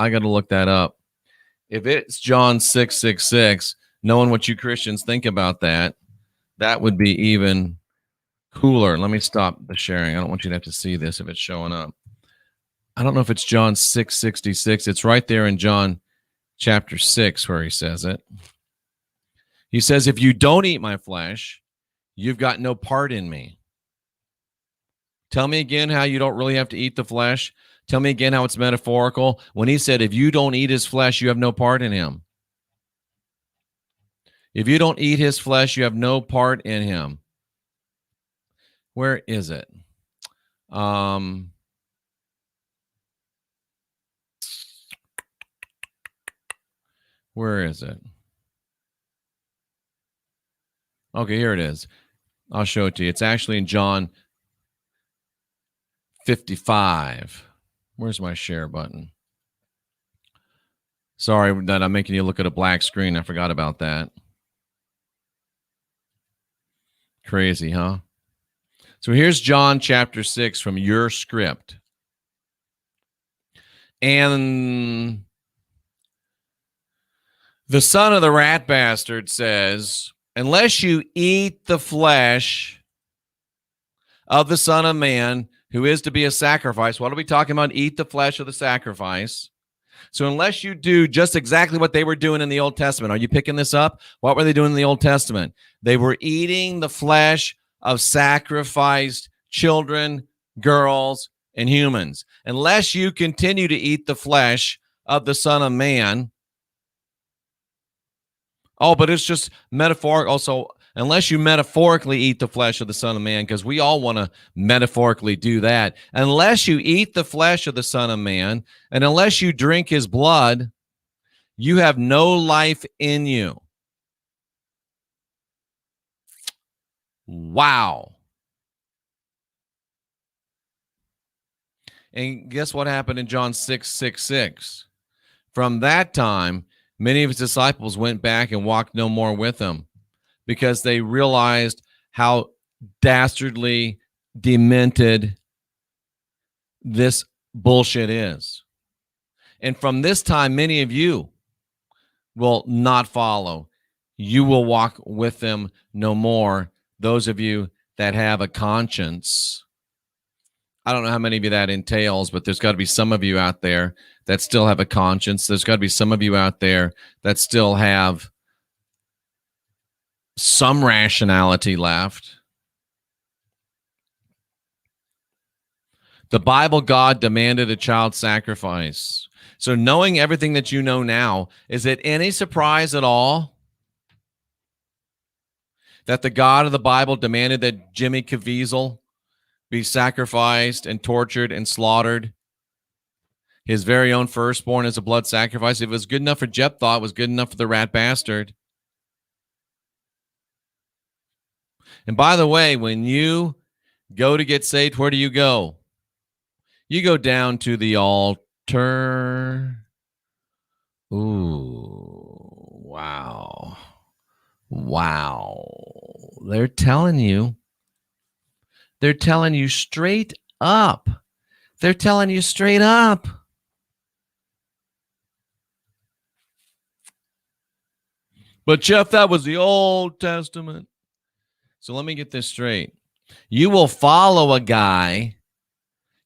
If it's John 6:66, knowing what you Christians think about that, that would be even cooler. Let me stop the sharing. I don't want you to have to see this if it's showing up. I don't know if it's John 6:66. It's right there in John chapter 6 where he says it. He says, if you don't eat my flesh, you've got no part in me. Tell me again how you don't really have to eat the flesh. Tell me again how it's metaphorical. When he said, if you don't eat his flesh, you have no part in him. If you don't eat his flesh, you have no part in him. Where is it? Where is it? Okay, here it is. I'll show it to you. It's actually in John 55. Where's my share button? Sorry that I'm making you look at a black screen. I forgot about that. Crazy, huh? So here's John chapter 6 from your script. And the son of the rat bastard says, unless you eat the flesh of the Son of Man, who is to be a sacrifice. What are we talking about? Eat the flesh of the sacrifice. So unless you do just exactly what they were doing in the Old Testament, are you picking this up? What were they doing in the Old Testament? They were eating the flesh of sacrificed children, girls, and humans. Unless you continue to eat the flesh of the Son of Man. Oh, but it's just metaphorical. Also, unless you metaphorically eat the flesh of the Son of Man, because we all want to metaphorically do that. Unless you eat the flesh of the Son of Man, and unless you drink his blood, you have no life in you. Wow. And guess what happened in John 6:66? From that time, many of his disciples went back and walked no more with him, because they realized how dastardly demented this bullshit is. And from this time, many of you will not follow. You will walk with them no more. Those of you that have a conscience. I don't know how many of you that entails, but there's got to be some of you out there that still have a conscience. There's got to be some of you out there that still have some rationality left. The Bible God demanded a child sacrifice. So knowing everything that you know now, is it any surprise at all that the God of the Bible demanded that Jimmy Caviezel be sacrificed and tortured and slaughtered? His very own firstborn as a blood sacrifice. If it was good enough for Jephthah, it was good enough for the rat bastard. And by the way, when you go to get saved, where do you go? You go down to the altar. Ooh, wow. Wow. they're telling you. They're telling you straight up. They're telling you straight up. But Jeff, that was the Old Testament. So let me get this straight. You will follow a guy,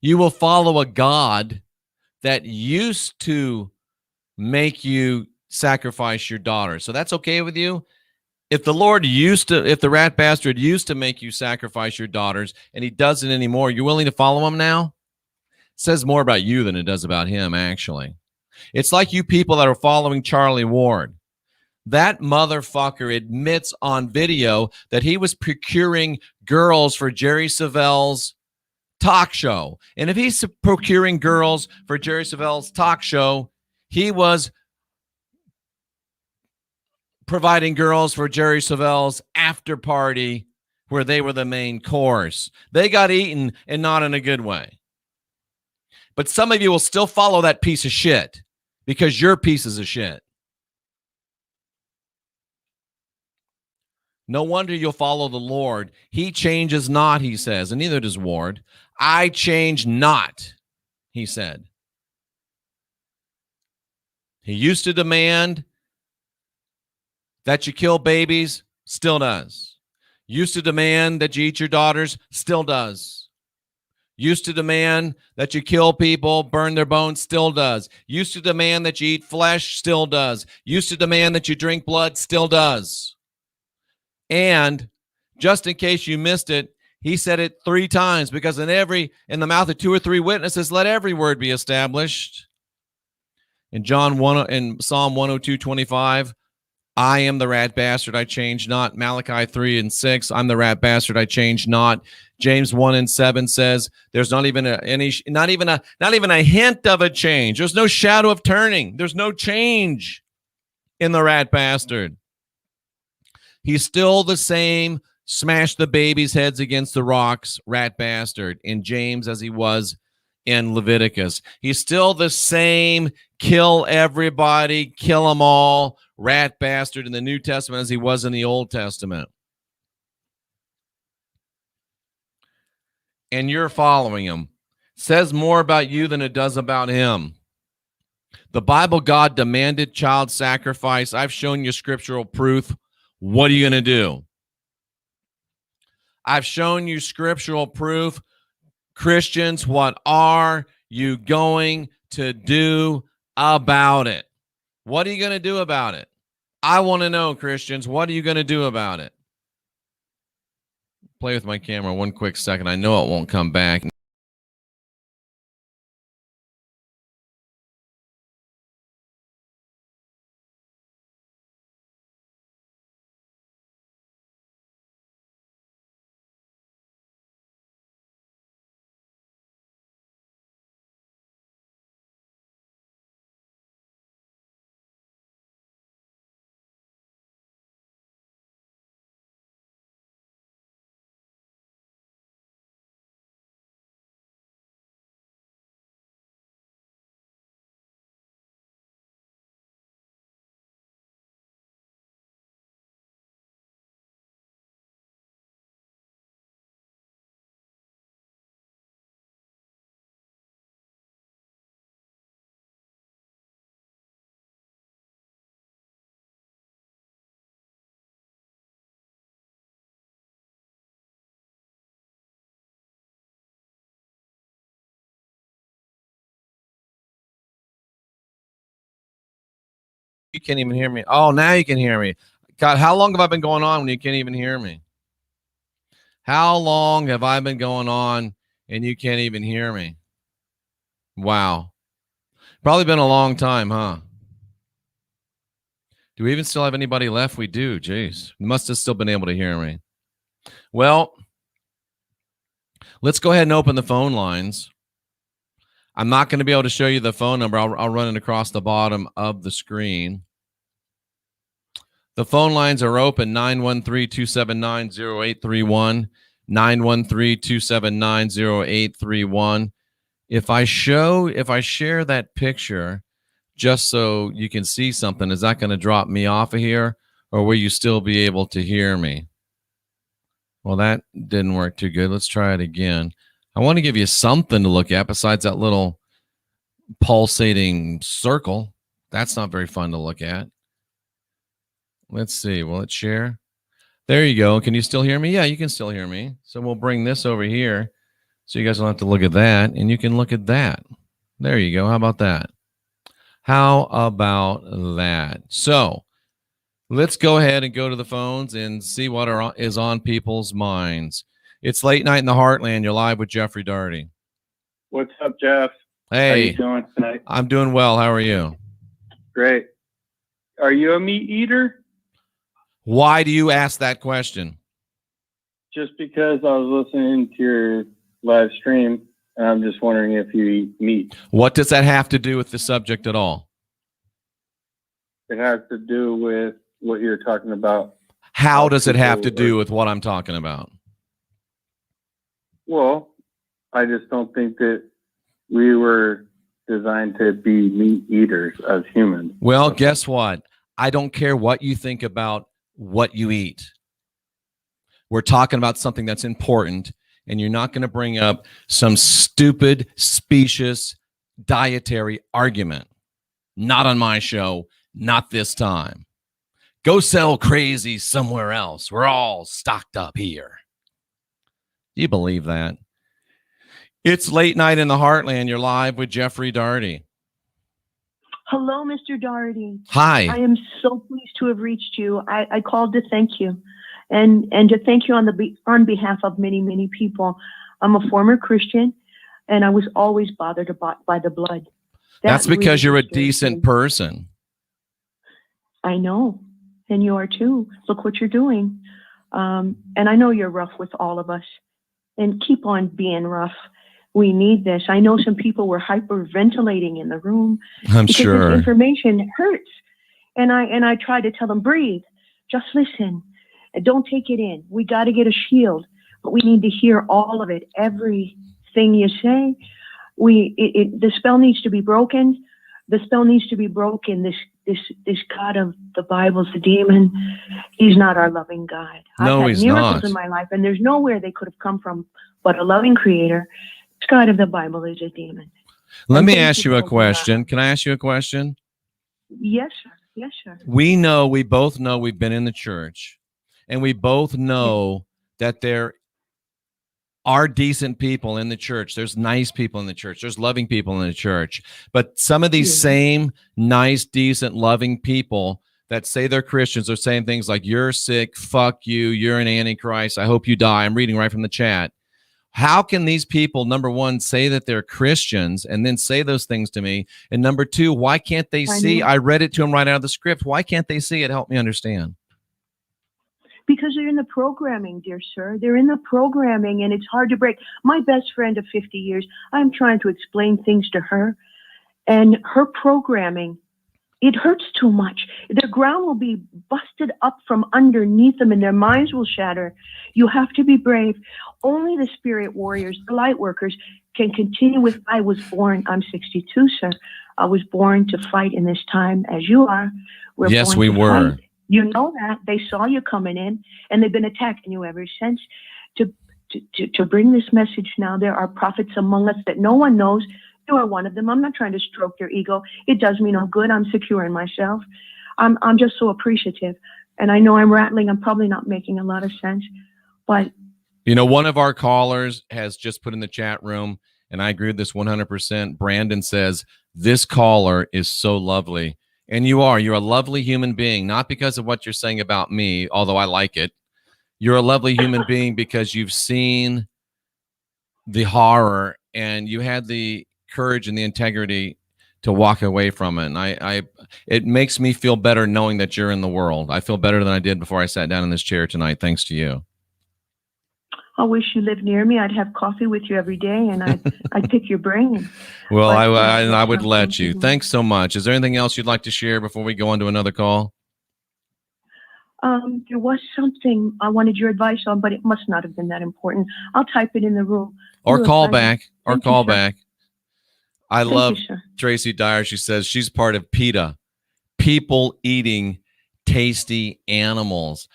you will follow a God that used to make you sacrifice your daughter. So that's okay with you? If the rat bastard used to make you sacrifice your daughters and he doesn't anymore, you're willing to follow him now? It says more about you than it does about him, actually. It's like you people that are following Charlie Ward. That motherfucker admits on video that he was procuring girls for Jerry Savelle's talk show. And if he's procuring girls for Jerry Savelle's talk show, he was providing girls for Jerry Savelle's after party where they were the main course. They got eaten, and not in a good way. But some of you will still follow that piece of shit because you're pieces of shit. No wonder you'll follow the Lord. He changes not, he says, and neither does Ward. I change not, he said. He used to demand that you kill babies, still does. Used to demand that you eat your daughters, still does. Used to demand that you kill people, burn their bones, still does. Used to demand that you eat flesh, still does. Used to demand that you drink blood, still does. And just in case you missed it, he said it 3 times, because in the mouth of 2 or 3 witnesses, let every word be established. In Psalm 102:25, I am the rat bastard, I change not. Malachi 3:6, I'm the rat bastard, I change not. James 1:7 says there's not even a hint of a change. There's no shadow of turning. There's no change in the rat bastard. He's still the same smash the babies' heads against the rocks rat bastard in James as he was in Leviticus. He's still the same kill everybody, kill them all rat bastard in the New Testament as he was in the Old Testament. And you're following him. Says more about you than it does about him. The Bible, God demanded child sacrifice. I've shown you scriptural proof. What are you going to do? I've shown you scriptural proof. Christians, what are you going to do about it? What are you going to do about it? I want to know, Christians, what are you going to do about it? Play with my camera 1 quick second. I know it won't come back. You can't even hear me. Oh, now you can hear me. God, how long have I been going on when you can't even hear me? How long have I been going on and you can't even hear me? Wow. Probably been a long time, huh? Do we even still have anybody left? We do. Jeez. You must have still been able to hear me. Well, let's go ahead and open the phone lines. I'm not going to be able to show you the phone number. I'll run it across the bottom of the screen. The phone lines are open, 913-279-0831, 913-279-0831. If I share that picture just so you can see something, is that going to drop me off of here, or will you still be able to hear me? Well, that didn't work too good. Let's try it again. I want to give you something to look at besides that little pulsating circle. That's not very fun to look at. Let's see. Will it share? There you go. Can you still hear me? Yeah, you can still hear me. So we'll bring this over here so you guys don't have to look at that, and you can look at that. There you go. How about that? How about that? So let's go ahead and go to the phones and see what is on people's minds. It's Late Night in the Heartland. You're live with Jeffrey Daugherty. What's up, Jeff? Hey. How you doing tonight? I'm doing well. How are you? Great. Are you a meat eater? Why do you ask that question? Just because I was listening to your live stream, and I'm just wondering if you eat meat. What does that have to do with the subject at all? It has to do with what you're talking about. How does it have to do with what I'm talking about? Well, I just don't think that we were designed to be meat eaters as humans. Well, guess what? I don't care what you think about what you eat. We're talking about something that's important, and you're not going to bring up some stupid, specious, dietary argument. Not on my show, not this time. Go sell crazy somewhere else. We're all stocked up here. Do you believe that? It's Late Night in the Heartland. You're live with Jeffrey Daugherty. Hello, Mr. Daugherty. Hi. I am so pleased to have reached you. I called to thank you and to thank you on behalf of many, many people. I'm a former Christian, and I was always bothered by the blood. That's because you're a decent person. I know, and you are too. Look what you're doing. And I know you're rough with all of us, and keep on being rough. We need this. I know some people were hyperventilating in the room. I'm sure. This information hurts. And I try to tell them, breathe, just listen. Don't take it in. We got to get a shield, but we need to hear all of it. Everything you say, the spell needs to be broken. The spell needs to be broken. This God of the Bible's a demon. He's not our loving God. No, I've had he's miracles not. in my life, and there's nowhere they could have come from but a loving creator. This God of the Bible is a demon. Let And me thank ask you a for question. Can I ask you a question? Yes, sir. Yes, sir. We both know we've been in the church, and we both know that there are decent people in the church. There's nice people in the church. There's loving people in the church. But some of these same nice, decent, loving people that say they're Christians are saying things like, you're sick, fuck you, you're an antichrist, I hope you die. I'm reading right from the chat. How can these people, number one, say that they're Christians and then say those things to me? And number two, why can't they see? I read it to them right out of the script. Why can't they see it? Help me understand. Because they're in the programming, dear sir. They're in the programming, and it's hard to break. My best friend of 50 years, I'm trying to explain things to her, and her programming, it hurts too much. The ground will be busted up from underneath them, and their minds will shatter. You have to be brave. Only the spirit warriors, the light workers, can continue with, I'm 62, sir. I was born to fight in this time as you are. Yes, we were. Fight. You know that. They saw you coming in, and they've been attacking you ever since. To bring this message now, there are prophets among us that no one knows. You are one of them. I'm not trying to stroke your ego. It does me no good. I'm secure in myself. I'm just so appreciative. And I know I'm rattling. I'm probably not making a lot of sense. But one of our callers has just put in the chat room, and I agree with this 100%. Brandon says, this caller is so lovely. And you're a lovely human being, not because of what you're saying about me, although I like it. You're a lovely human being because you've seen the horror and you had the courage and the integrity to walk away from it. And it makes me feel better knowing that you're in the world. I feel better than I did before I sat down in this chair tonight, thanks to you. I wish you lived near me. I'd have coffee with you every day, and I'd pick your brain. Well, I would let you. Thanks so much. Is there anything else you'd like to share before we go on to another call? There was something I wanted your advice on, but it must not have been that important. I'll type it in the room. Or call back. Thank you, sir. I Thank love you, sir. Tracy Dyer. She says she's part of PETA, people eating tasty animals.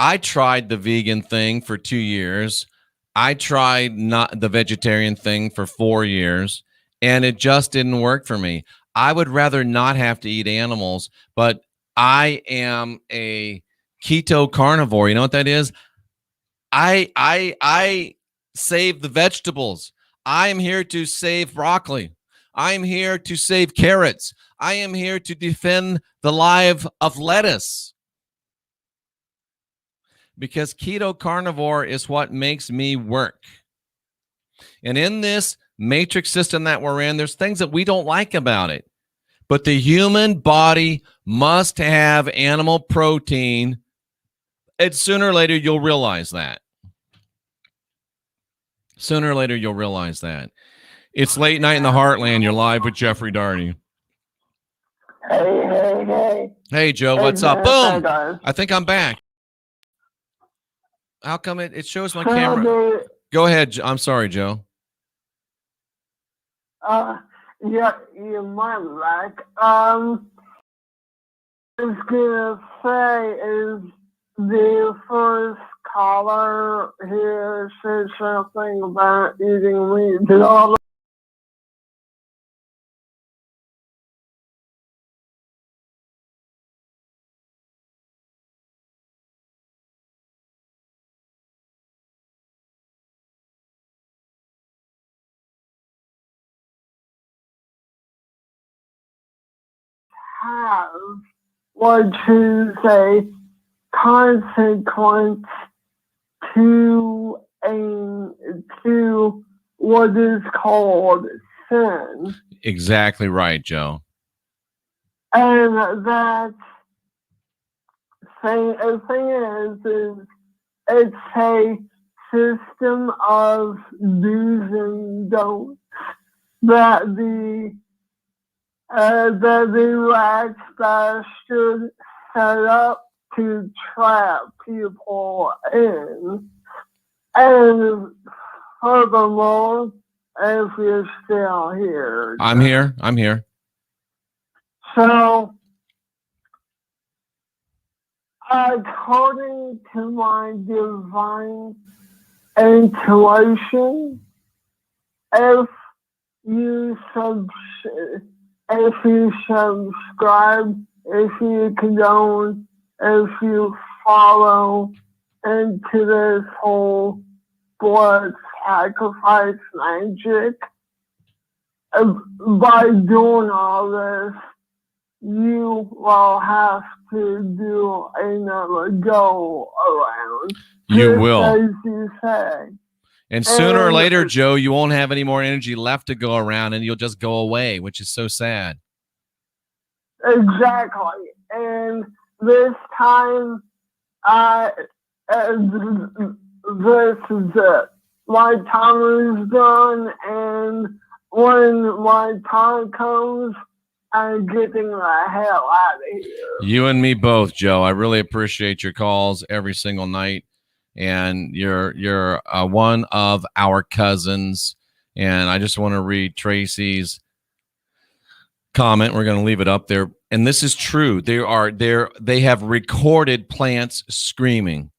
I tried the vegan thing for 2 years. I tried not the vegetarian thing for 4 years, and it just didn't work for me. I would rather not have to eat animals, but I am a keto carnivore. You know what that is? I save the vegetables. I am here to save broccoli. I am here to save carrots. I am here to defend the life of lettuce. Because keto carnivore is what makes me work. And in this matrix system that we're in, there's things that we don't like about it. But the human body must have animal protein. And sooner or later, you'll realize that. Sooner or later, you'll realize that. It's late night in the heartland. You're live with Jeffrey Daugherty. Hey. Hey, Joe, what's up? Boom! I think I'm back. How come it shows my camera? Go ahead. I'm sorry, Joe. Yeah, you might like. I was gonna say is the first caller here said something about eating meat. Did all have what is a consequence to what is called sin. Exactly right, Joe. And that the thing is it's a system of do's and don'ts that the rats bastard set up to trap people in. And furthermore, if you're still here. I'm here. So, according to my divine intuition, if you subscribe, if you condone, if you follow into this whole blood sacrifice magic, by doing all this, you will have to do another go around. You will. As you say. And sooner or later, Joe, you won't have any more energy left to go around and you'll just go away, which is so sad. Exactly. And this time, this is it. My time is done, and when my time comes, I'm getting the hell out of here. You and me both, Joe. I really appreciate your calls every single night. And you're one of our cousins. And I just want to read Tracy's comment. We're going to leave it up there. And this is true. They have recorded plants screaming.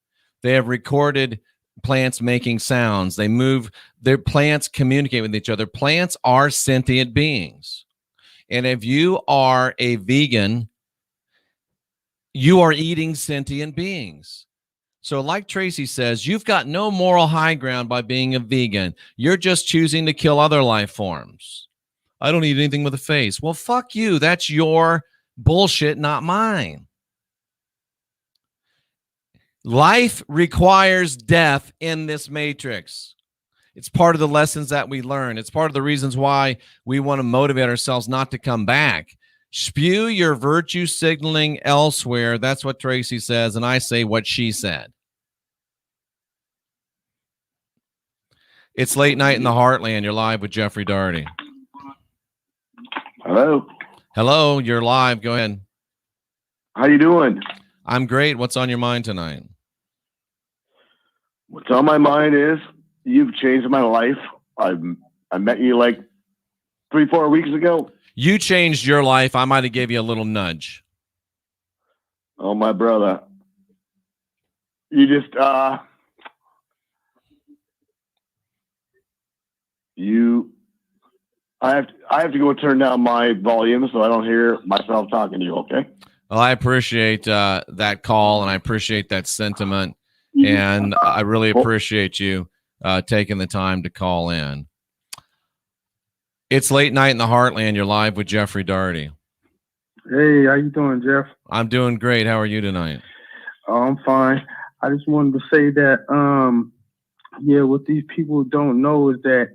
They have recorded plants making sounds. They move. Their plants communicate with each other. Plants are sentient beings. And if you are a vegan, you are eating sentient beings. So like Tracy says, you've got no moral high ground by being a vegan. You're just choosing to kill other life forms. I don't eat anything with a face. Well, fuck you. That's your bullshit, not mine. Life requires death in this matrix. It's part of the lessons that we learn. It's part of the reasons why we want to motivate ourselves not to come back. Spew your virtue signaling elsewhere. That's what Tracy says, and I say what she said. It's late night in the heartland. You're live with Jeffrey Daugherty. Hello. Hello, you're live. Go ahead. How you doing? I'm great. What's on your mind tonight? What's on my mind is you've changed my life. I met you like 3-4 weeks ago. You changed your life. I might have gave you a little nudge. Oh, my brother. you just I have to go turn down my volume so I don't hear myself talking to you. Okay. Well, I appreciate that call, and I appreciate that sentiment, and I really appreciate you taking the time to call in. It's late night in the Heartland. You're live with Jeffrey Daugherty. Hey, how you doing, Jeff? I'm doing great. How are you tonight? Oh, I'm fine. I just wanted to say that, what these people don't know is that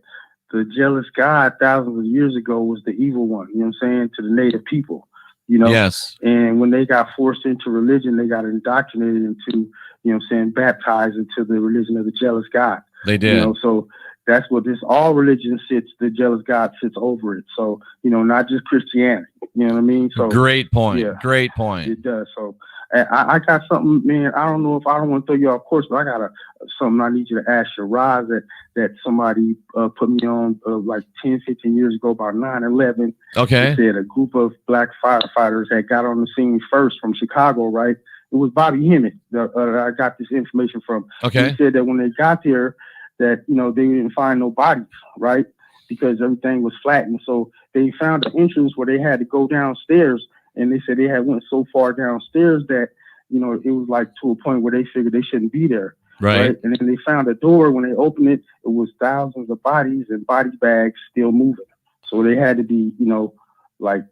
the jealous God thousands of years ago was the evil one, you know what I'm saying, to the native people, you know? Yes. And when they got forced into religion, they got indoctrinated into, you know what I'm saying, baptized into the religion of the jealous God. They did. You know, so that's what all religion sits, the jealous God sits over it. So, you know, not just Christianity, you know what I mean? So great point. Yeah, great point. It does. So I got something, man. I don't know if I don't want to throw you off course, but I got something I need you to ask your Roz that somebody put me on like 10, 15 years ago about 9/11. Okay. They said a group of black firefighters that got on the scene first from Chicago, right? It was Bobby Hemmett that I got this information from. Okay. He said that when they got there, that, you know, they didn't find no bodies, right? Because everything was flattened. So they found an entrance where they had to go downstairs. And they said they had went so far downstairs that, you know, it was like to a point where they figured they shouldn't be there. Right. And then they found a door. When they opened it, it was thousands of bodies and body bags still moving. So they had to be, you know, like,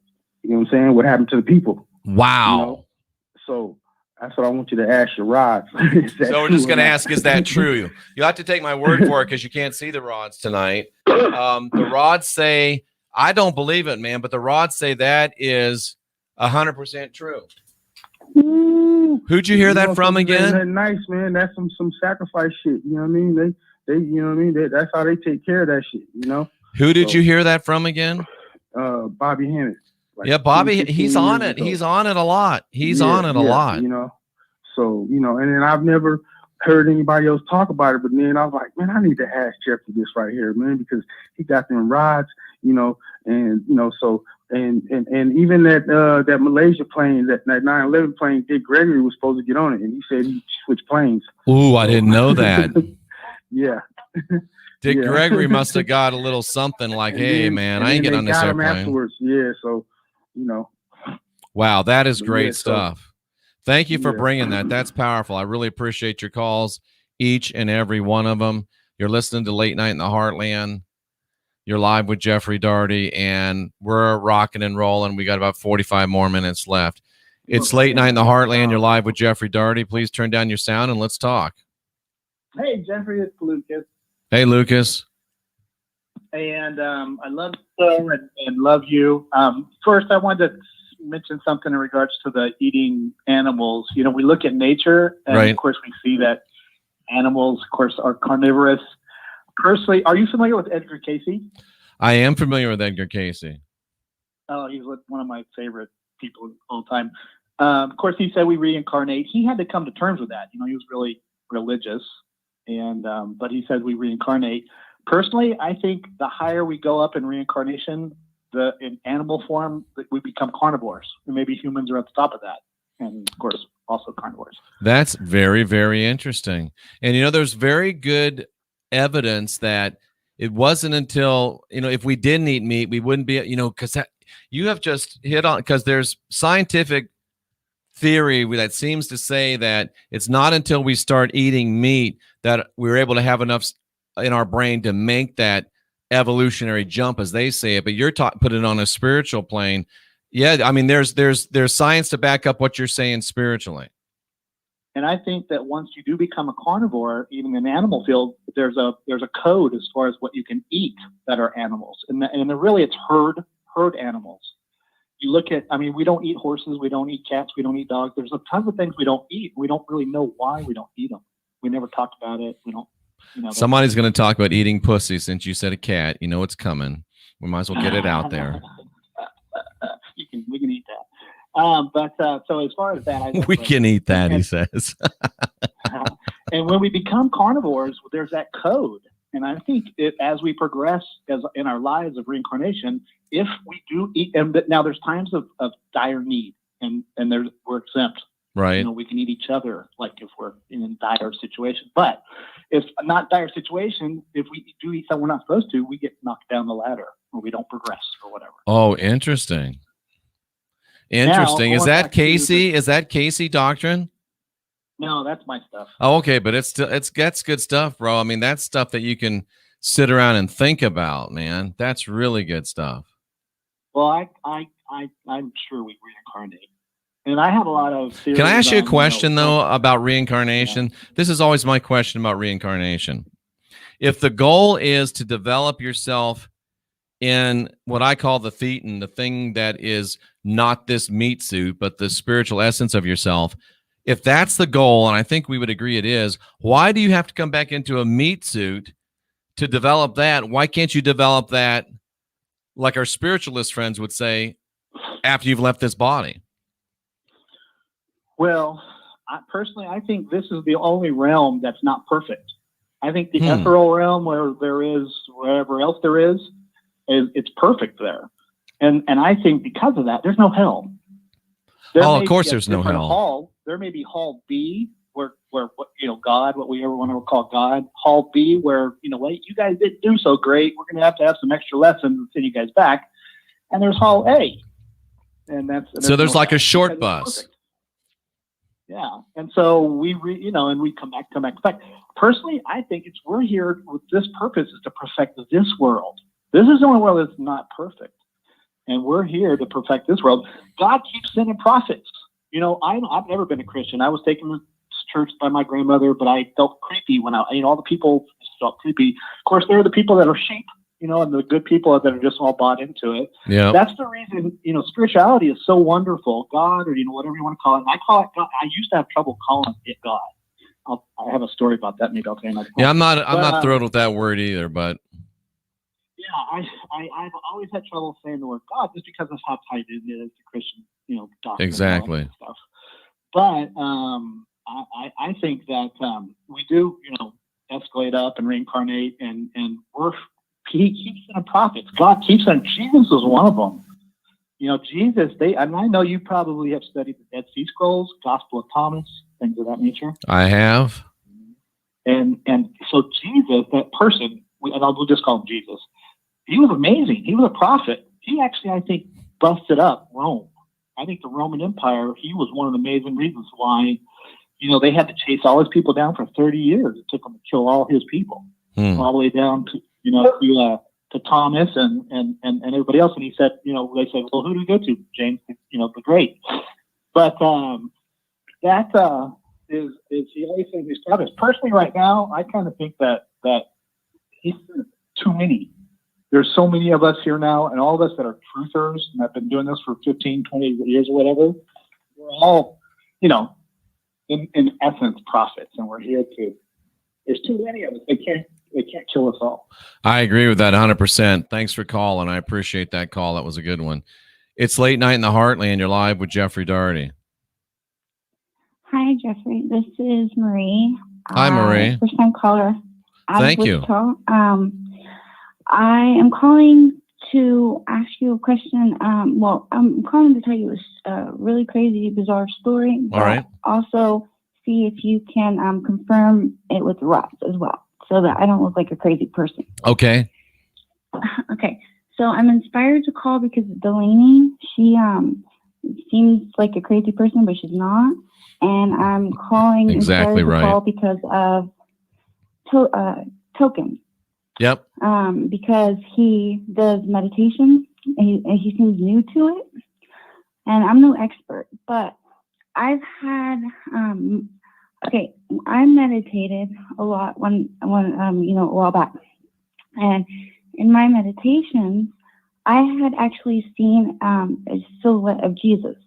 you know what I'm saying? What happened to the people? Wow. You know? So that's what I want you to ask your rods. So we're just going to ask, is that true? You have to take my word for it because you can't see the rods tonight. The rods say, I don't believe it, man, but the rods say that is 100% true. Who'd you hear that from again? That's nice, man. That's some sacrifice shit. You know what I mean? They you know what I mean? That's how they take care of that shit, you know? Who did you hear that from again? Bobby Hemmett. Like yeah, Bobby, he's on it. He's on it a lot. He's on it a lot. You know, so, you know, and then I've never heard anybody else talk about it, but then I was like, man, I need to ask Jeffrey this right here, man, because he got them rods, you know, and, you know, so, and even that Malaysia plane, that 9/11 plane, Dick Gregory was supposed to get on it, and he said he switched planes. Ooh, I didn't know that. Yeah. Dick Gregory must have got a little something like, hey, man, I ain't getting on this airplane. Afterwards. Yeah, so, you know. Wow, that is great stuff. Thank you for bringing that. That's powerful. I really appreciate your calls, each and every one of them. You're listening to Late Night in the Heartland. You're live with Jeffrey Daugherty, and we're rocking and rolling. We got about 45 more minutes left. It's Late Night in the Heartland. You're live with Jeffrey Daugherty. Please turn down your sound and let's talk. Hey, Jeffrey, it's Lucas. Hey, Lucas. And I love you and love you. First, I wanted to mention something in regards to the eating animals. You know, we look at nature, and of course, we see that animals, of course, are carnivorous. Personally, are you familiar with Edgar Cayce? I am familiar with Edgar Cayce. Oh, he's one of my favorite people all the time. Of course, he said we reincarnate. He had to come to terms with that. You know, he was really religious, and but he said we reincarnate. Personally, I think the higher we go up in reincarnation, in animal form, we become carnivores. And maybe humans are at the top of that, and of course, also carnivores. That's very, very interesting. And you know, there's very good evidence that it wasn't until, you know, if we didn't eat meat, we wouldn't be, you know, because you have just hit on, because there's scientific theory that seems to say that it's not until we start eating meat that we're able to have enough in our brain to make that evolutionary jump, as they say it. But you're put it on a spiritual plane. Yeah, I mean, there's science to back up what you're saying spiritually. And I think that once you do become a carnivore, even in the animal field, there's a code as far as what you can eat that are animals, and really it's herd animals. You look at, I mean, we don't eat horses, we don't eat cats, we don't eat dogs. There's a ton of things we don't eat. We don't really know why we don't eat them. We never talked about it. We don't. You know, somebody's going to talk about eating pussy since you said a cat. You know it's coming. We might as well get it out there. We can eat that. But so as far as that, we can eat that, he says. And when we become carnivores, there's that code. And I think as we progress in our lives of reincarnation, if we do eat, and now there's times of dire need, and we're exempt Right. You know, we can eat each other, like if we're in a dire situation. But if not dire situation, if we do eat something we're not supposed to, we get knocked down the ladder or we don't progress or whatever. Oh, interesting. Interesting. Now, Is that Casey? Is that Casey doctrine? No, that's my stuff. Oh, okay, but that's good stuff, bro. I mean, that's stuff that you can sit around and think about, man. That's really good stuff. Well, I'm sure we reincarnate. And I have a lot of theories. Can I ask you a on, question, you know, though, about reincarnation? Yeah. This is always my question about reincarnation. If the goal is to develop yourself in what I call the thetan, the thing that is not this meat suit, but the spiritual essence of yourself, if that's the goal, and I think we would agree it is, why do you have to come back into a meat suit to develop that? Why can't you develop that, like our spiritualist friends would say, after you've left this body? Well, personally, I think this is the only realm that's not perfect. I think the ethereal realm, where there is wherever else there is it's perfect there. And I think because of that, there's no hell. Of course there's no hell. Hall. There may be Hall B, where you know, God, what we ever want to call God. Hall B, where, you know, wait, you guys didn't do so great. We're going to have some extra lessons and send you guys back. And there's Hall A. And so there's like a short bus. Yeah, and so we come back. Personally, I think we're here with this purpose is to perfect this world. This is the only world that's not perfect, and we're here to perfect this world. God keeps sending prophets. You know, I've never been a Christian. I was taken to church by my grandmother, but I felt creepy when all the people felt creepy. Of course, there are the people that are sheep, you know, and the good people that are just all bought into it. Yeah, that's the reason, you know, spirituality is so wonderful. God, or, you know, whatever you want to call it. And I call it God. I used to have trouble calling it God. I have a story about that. Maybe I'll tell you another time. Yeah, I'm not thrilled with that word either, but yeah, I've always had trouble saying the word God just because of how tight it is to Christian, you know, doctrine. Exactly. And stuff. But I think that we do, you know, escalate up and reincarnate, and He keeps sending prophets. God keeps sending. Jesus was one of them. You know, Jesus. And I know you probably have studied the Dead Sea Scrolls, Gospel of Thomas, things of that nature. I have. And so Jesus, that person, and we'll just call him Jesus. He was amazing. He was a prophet. He actually, I think, busted up Rome. I think the Roman Empire. He was one of the amazing reasons why, you know, they had to chase all his people down for 30 years. It took them to kill all his people, all the way down to, you know, to Thomas and everybody else. And he said, you know, they said, well, who do we go to? James, you know, the Great. But that is he always says these prophets. Personally, right now, I kind of think that he's too many. There's so many of us here now, and all of us that are truthers and have been doing this for 15, 20 years or whatever. We're all, you know, in essence, prophets, and we're here to. There's too many of us. They can't kill us all. I agree with that 100%. Thanks for calling. I appreciate that call. That was a good one. It's late night in the Heartland. You're live with Jeffrey Daugherty. Hi, Jeffrey. This is Marie. Hi, Marie. First time caller. Thank you. I am calling to ask you a question. Well, I'm calling to tell you a really crazy, bizarre story. All right. Also, see if you can confirm it with rods as well, so that I don't look like a crazy person. Okay. Okay. So I'm inspired to call because Delaney, she seems like a crazy person, but she's not. And I'm calling exactly inspired right. to call because of Token. Yep. Because he does meditation and he seems new to it. And I'm no expert, but I've had I meditated a lot when you know, a while back. And in my meditations, I had actually seen a silhouette of Jesus.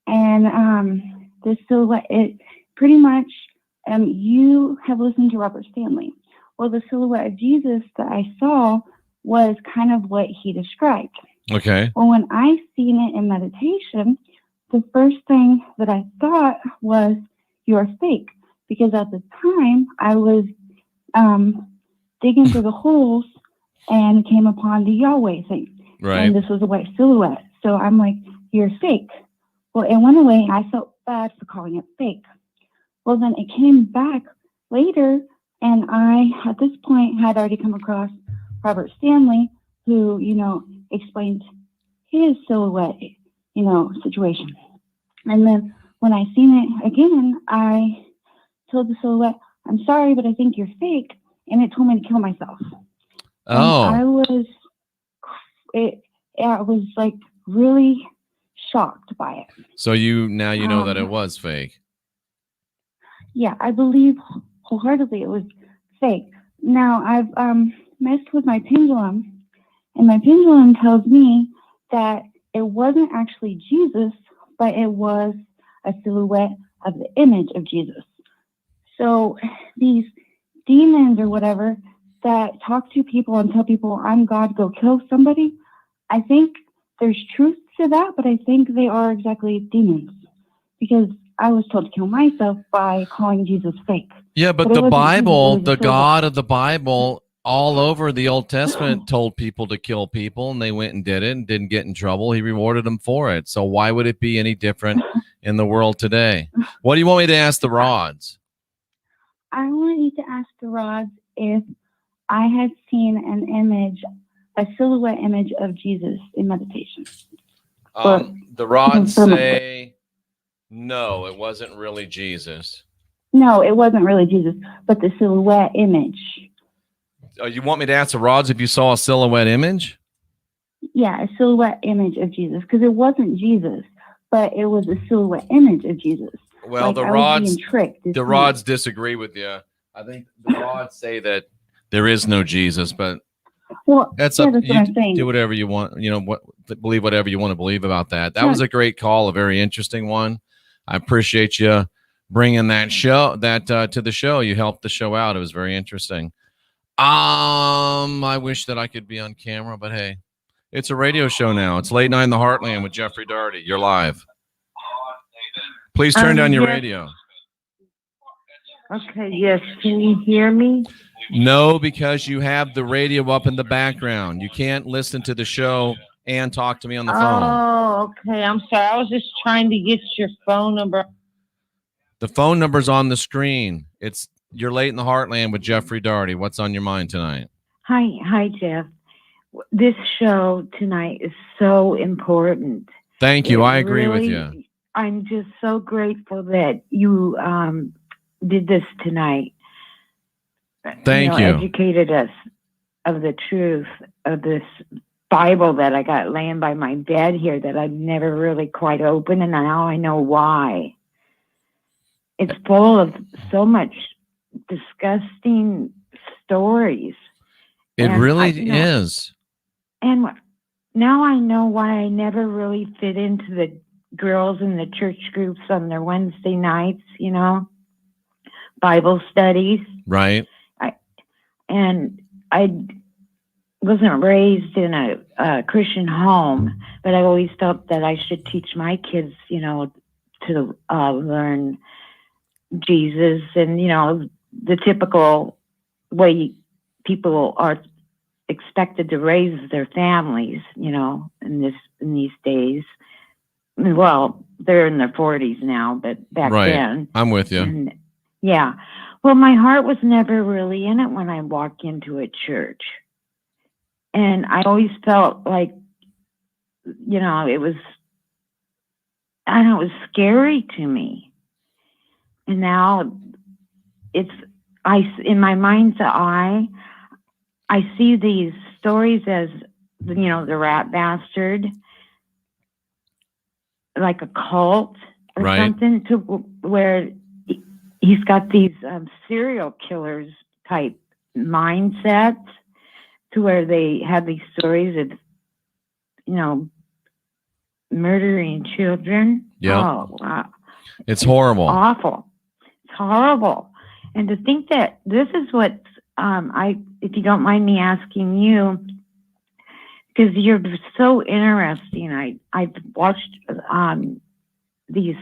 And this silhouette, it pretty much you have listened to Robert Stanley. Well, the silhouette of Jesus that I saw was kind of what he described. Okay. Well, when I seen it in meditation, the first thing that I thought was, you're fake. Because at the time, I was digging through the holes and came upon the Yahweh thing. Right. And this was a white silhouette. So I'm like, you're fake. Well, it went away, and I felt bad for calling it fake. Well, then it came back later, and I, at this point, had already come across Robert Stanley, who, explained his silhouette, situation. And then when I seen it again, I told the silhouette, "I'm sorry, but I think you're fake," and it told me to kill myself. Oh. And I was like really shocked by it. So now you know that it was fake. Yeah, I believe wholeheartedly it was fake. Now I've messed with my pendulum, and my pendulum tells me that it wasn't actually Jesus, but it was a silhouette of the image of Jesus. So these demons or whatever that talk to people and tell people, "I'm God, go kill somebody," I think there's truth to that, but I think they are exactly demons, because I was told to kill myself by calling Jesus fake. Yeah, but the Bible, the God of the Bible, all over the Old Testament told people to kill people, and they went and did it and didn't get in trouble. He rewarded them for it. So why would it be any different in the world today? What do you want me to ask the rods? I want you to ask the rods if I had seen an image, a silhouette image of Jesus in meditation. The rods say, no, it wasn't really Jesus. No, it wasn't really Jesus, but the silhouette image. You want me to ask the rods if you saw a silhouette image? Yeah, a silhouette image of Jesus, because it wasn't Jesus, but it was a silhouette image of Jesus. Well, like the rods disagree with you. I think the rods say that there is no Jesus, but that's up. That's what I'm saying. Do whatever you want. Believe whatever you want to believe about that. That was a great call, a very interesting one. I appreciate you bringing that to the show. You helped the show out. It was very interesting. I wish that I could be on camera, but hey, it's a radio show now. It's Late Night in the Heartland with Jeffrey Daugherty. You're live. Please turn down your radio. Okay, yes. Can you hear me? No, because you have the radio up in the background. You can't listen to the show and talk to me on the phone. Oh, okay. I'm sorry. I was just trying to get your phone number. The phone number's on the screen. You're Late in the Heartland with Jeffrey Daugherty. What's on your mind tonight? Hi, Jeff. This show tonight is so important. Thank you. I agree with you. I'm just so grateful that you did this tonight. Thank you. Educated us of the truth of this Bible that I got laying by my bed here that I've never really quite opened, and now I know why. It's full of so much disgusting stories. It really is. And now I know why I never really fit into the girls in the church groups on their Wednesday nights, Bible studies. Right. And I wasn't raised in a Christian home, but I always felt that I should teach my kids, to learn Jesus and, the typical way people are expected to raise their families, in these days. Well, they're in their 40s now, but back then. I'm with you. And, yeah. Well, my heart was never really in it when I walked into a church. And I always felt like, it was scary to me. And now in my mind's eye, I see these stories as, the rat bastard, like a cult or something, to where he's got these serial killers type mindsets, to where they have these stories of, murdering children. Yeah. Oh, wow. It's horrible. Awful. It's horrible. And to think that this is what if you don't mind me asking you, because you're so interesting. I've watched these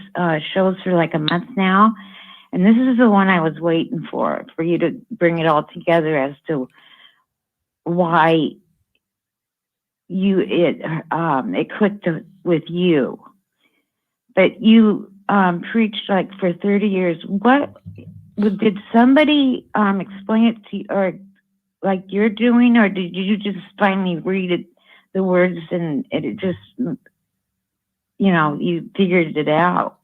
shows for like a month now, and this is the one I was waiting for you to bring it all together as to why it clicked with you. But you preached like for 30 years. Did somebody explain it to you, or like you're doing, or did you just finally read the words and it just, you figured it out?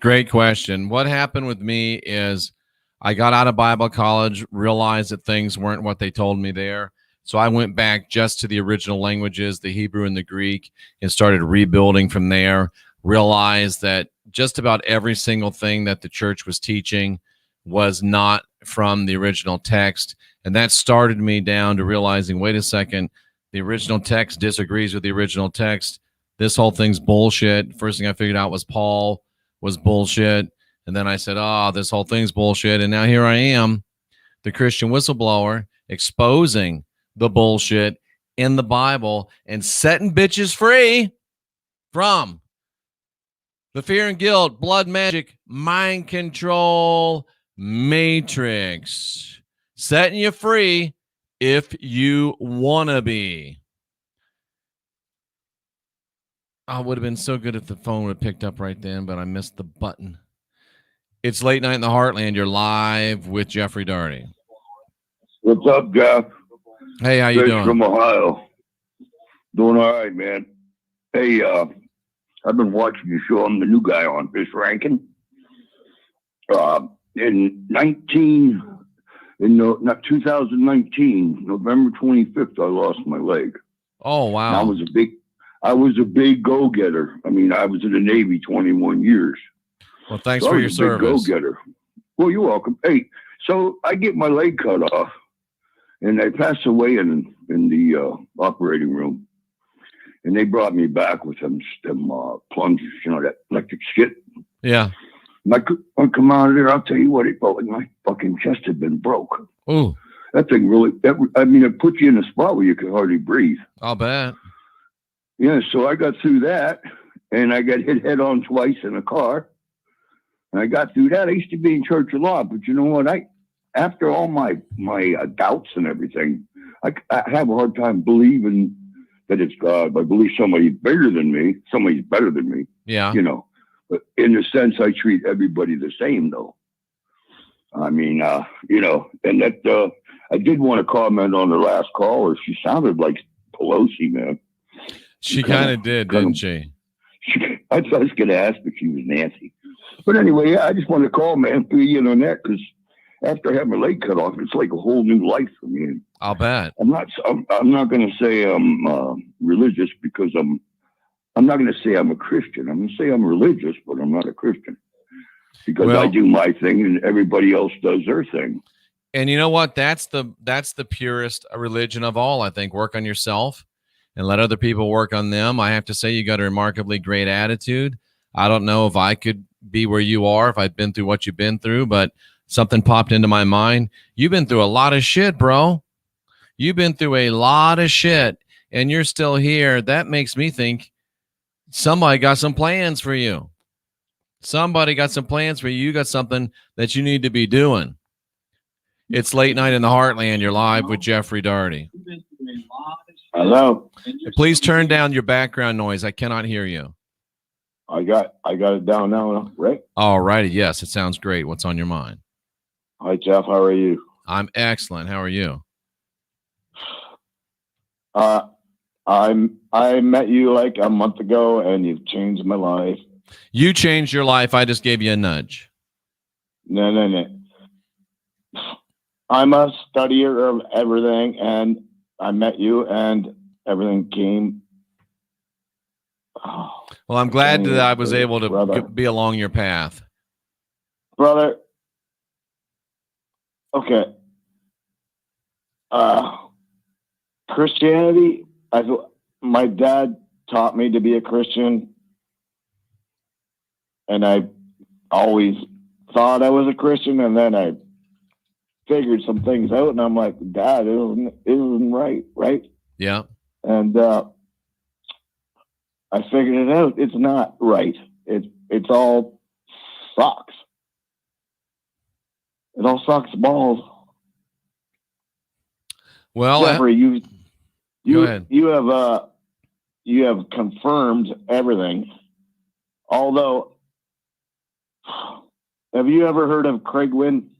Great question. What happened with me is I got out of Bible college, realized that things weren't what they told me there. So I went back just to the original languages, the Hebrew and the Greek, and started rebuilding from there. Realized that just about every single thing that the church was teaching was not from the original text. And that started me down to realizing, wait a second, the original text disagrees with the original text. This whole thing's bullshit. First thing I figured out was Paul was bullshit. And then I said, this whole thing's bullshit. And now here I am, the Christian whistleblower, exposing the bullshit in the Bible and setting bitches free from the fear and guilt, blood magic, mind control matrix. Setting you free if you want to be. Oh, it would have been so good if the phone would have picked up right then, but I missed the button. It's Late Night in the Heartland. You're live with Jeffrey Daugherty. What's up, Jeff? Hey, how you doing? From Ohio. Doing all right, man. Hey, I've been watching your show. I'm the new guy on Fish Ranking. In 2019, November 25th, I lost my leg. Oh, wow. And I was a big go-getter. I mean, I was in the Navy 21 years. Well, thanks for your service. Go-getter. Well, you're welcome. Hey, so I get my leg cut off, and I pass away in the operating room. And they brought me back with them plungers, that electric shit. Yeah. And I come out of there, I'll tell you what, it felt like my fucking chest had been broke. Ooh. That thing really, it put you in a spot where you could hardly breathe. I'll bet. Yeah, so I got through that, and I got hit head on twice in a car. And I got through that. I used to be in church a lot, but you know what? After all my doubts and everything, I have a hard time believing that it's God. I believe somebody's bigger than me. Somebody's better than me. Yeah. But in a sense, I treat everybody the same, though. I mean, and that I did want to comment on the last caller. She sounded like Pelosi, man. She kind of did, didn't she? I was going to ask if she was Nancy. But anyway, I just wanted to call, man, for you on that, because after having my leg cut off, it's like a whole new life for me. I'll bet. I'm not going to say I'm religious, because I'm not going to say I'm a Christian. I'm going to say I'm religious, but I'm not a Christian, because I do my thing and everybody else does their thing. And you know what? That's the purest religion of all, I think. Work on yourself and let other people work on them. I have to say, you got a remarkably great attitude. I don't know if I could be where you are if I'd been through what you've been through, but something popped into my mind. You've been through a lot of shit, bro. You've been through a lot of shit, and you're still here. That makes me think somebody got some plans for you. Somebody got some plans for you. You got something that you need to be doing. It's Late Night in the Heartland. You're live with Jeffrey Daugherty. Hello. Please turn down your background noise. I cannot hear you. I got it down now, right? All righty. Yes, it sounds great. What's on your mind? Hi, Jeff. How are you? I'm excellent. How are you? I met you like a month ago, and you've changed my life. You changed your life. I just gave you a nudge. No. I'm a studier of everything, and I met you, and everything came. Well, I'm glad that I was able to be along your path. Brother. Okay. Christianity, my dad taught me to be a Christian, and I always thought I was a Christian, and then I figured some things out, and I'm like, Dad, it isn't right? Yeah. And I figured it out. It's not right. It's all sucks. It all sucks balls. Well, Jeffrey, go ahead. You have confirmed everything. Although Have you ever heard of Craig Wynn?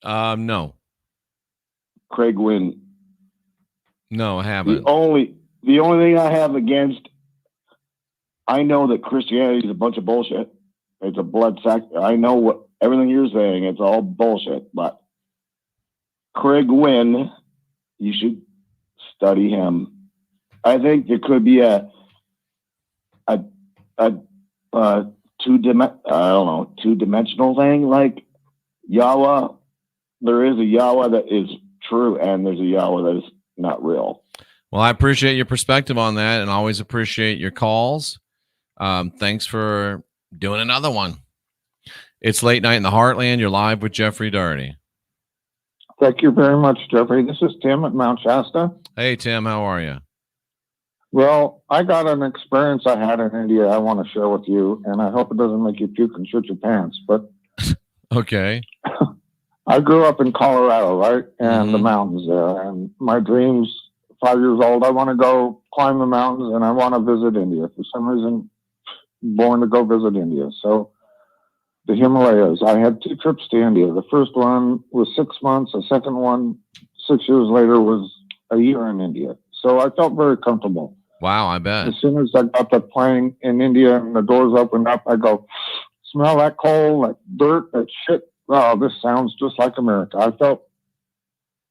No. Craig Wynn. No, I haven't. The only thing I have against, I know that Christianity is a bunch of bullshit. It's a blood sack. I know what everything you're saying. It's all bullshit. But Craig Wynn, you should study him. I think there could be a two-dimensional thing like Yahweh. There is a Yahweh that is true, and there's a Yahweh that is not real. Well, I appreciate your perspective on that, and always appreciate your calls. Thanks for doing another one. It's Late Night in the Heartland. You're live with Jeffrey Daugherty. Thank you very much, Jeffrey. This is Tim at Mount Shasta. Hey, Tim, how are you? Well, I got an experience I had in India I want to share with you, and I hope it doesn't make you puke and shit your pants. But okay. I grew up in Colorado, right? And the mountains there. And my dreams, 5 years old, I want to go climb the mountains and I want to visit India. For some reason, born to go visit India. So the Himalayas, I had 2 trips to India. The first one was 6 months. The second one, 6 years later, was a year in India. So I felt very comfortable. Wow, I bet. As soon as I got the plane in India and the doors opened up, I go, smell that coal, that dirt, that shit. Oh, this sounds just like America. I felt,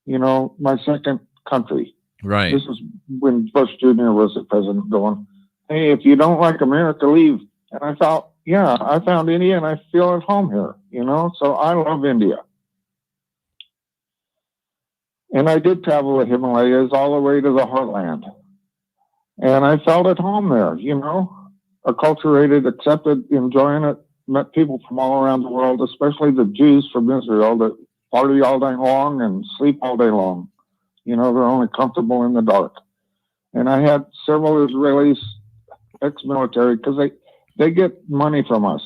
my second country. Right. This is when Bush Jr. was the president going, hey, if you don't like America, leave. And I thought, yeah, I found India and I feel at home here, so I love India. And I did travel the Himalayas all the way to the heartland. And I felt at home there, acculturated, accepted, enjoying it. Met people from all around the world, especially the Jews from Israel that party all day long and sleep all day long. They're only comfortable in the dark. And I had several Israelis, ex-military, because they get money from us.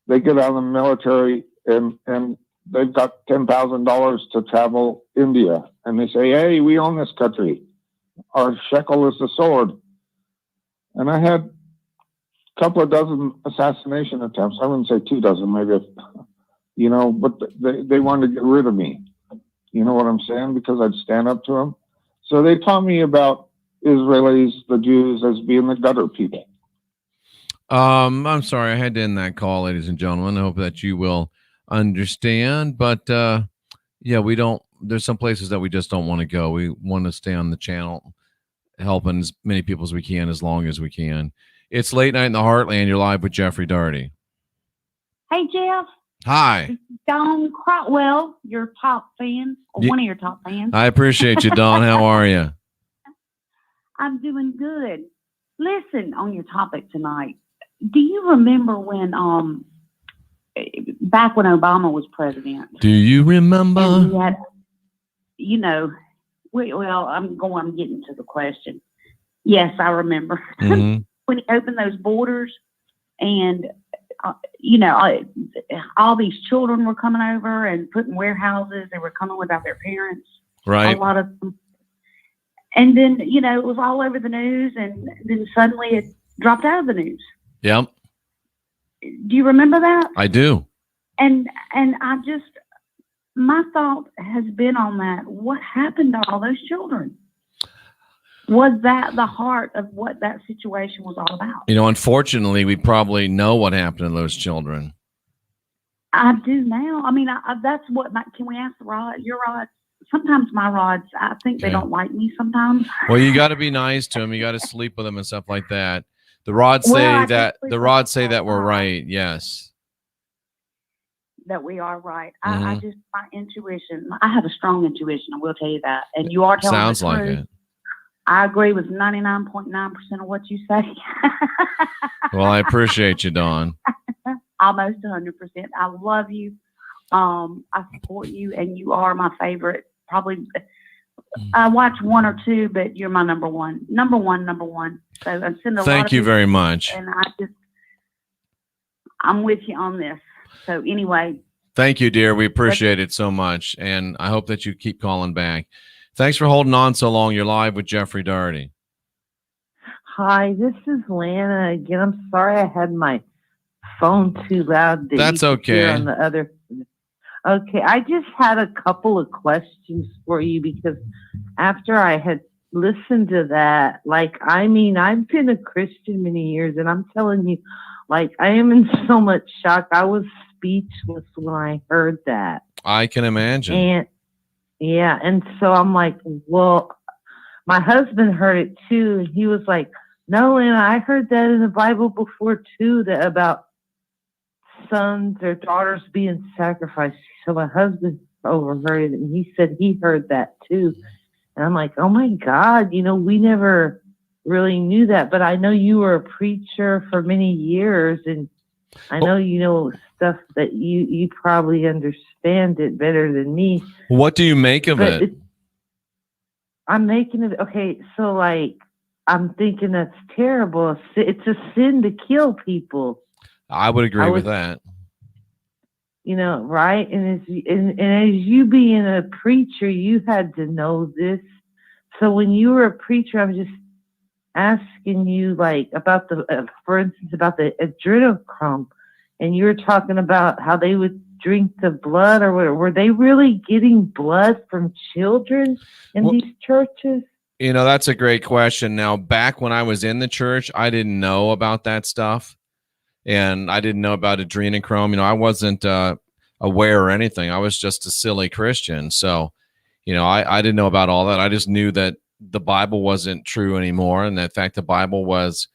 They get out of the military and they've got $10,000 to travel India. And they say, hey, we own this country. Our shekel is the sword. And I had couple of dozen assassination attempts. I wouldn't say 2 dozen, maybe, but they wanted to get rid of me. You know what I'm saying? Because I'd stand up to them. So they taught me about Israelis, the Jews, as being the gutter people. I'm sorry, I had to end that call, ladies and gentlemen. I hope that you will understand. But there's some places that we just don't want to go. We want to stay on the channel, helping as many people as we can, as long as we can. It's Late Night in the Heartland. You're live with Jeffrey Daugherty. Hey, Jeff. Hi. Dawn Crotwell, your top fan, or one of your top fans. I appreciate you, Dawn. How are you? I'm doing good. Listen, on your topic tonight, do you remember when, back when Obama was president? Do you remember? He had, I'm getting to the question. Yes, I remember. Mm-hmm. When he opened those borders and, all these children were coming over and putting warehouses. They were coming without their parents. Right. A lot of them. And then, it was all over the news, and then suddenly it dropped out of the news. Yep. Do you remember that? I do. And my thought has been on that. What happened to all those children? Was that the heart of what that situation was all about? Unfortunately, we probably know what happened to those children. I do now. I mean, that's what can we ask the rod? Your rods? Sometimes my rods, I think they don't like me sometimes. Well, you got to be nice to them. You got to sleep with them and stuff like that. The rods say that we're right. Yes. That we are right. Mm-hmm. I just, my intuition, I have a strong intuition. I will tell you that. And you are telling Sounds the like truth. it. I agree with 99.9% of what you say. Well, I appreciate you, Dawn. Almost 100%. I love you. I support you, and you are my favorite. Probably, I watch 1 or 2, but you're my number one. Number one. So I'm sending a lot of Thank you very much. And I'm with you on this. So anyway. Thank you, dear. We appreciate it so much, and I hope that you keep calling back. Thanks for holding on so long. You're live with Jeffrey Daugherty. Hi, this is Lana again. I'm sorry I had my phone too loud. That That's you could hear okay. on the other. Okay, I just had a couple of questions for you because after I had listened to that, like, I mean, I've been a Christian many years, and I'm telling you, like, I am in so much shock. I was speechless when I heard that. I can imagine. And yeah, and so I'm like, well, my husband heard it too, and he was like, no, and I heard that in the Bible before too, that about sons or daughters being sacrificed. So my husband overheard it, and he said he heard that too. And I'm like, oh my God, you know, we never really knew that. But I know you were a preacher for many years, and I know you know stuff that you probably understand it better than me. What do you make of But it? I'm making it, okay, so like, I'm thinking that's terrible. It's a sin to kill people. I would agree with that. You know, right? And as you being a preacher, you had to know this. So when you were a preacher, I'm just asking you, like, about the, for instance, about the adrenochrome, and you were talking about how they would drink the blood, or were they really getting blood from children in these churches? You know, that's a great question. Now, back when I was in the church, I didn't know about that stuff. And I didn't know about adrenochrome. You know, I wasn't aware or anything. I was just a silly Christian. So, you know, I didn't know about all that. I just knew that the Bible wasn't true anymore. And in fact, the Bible was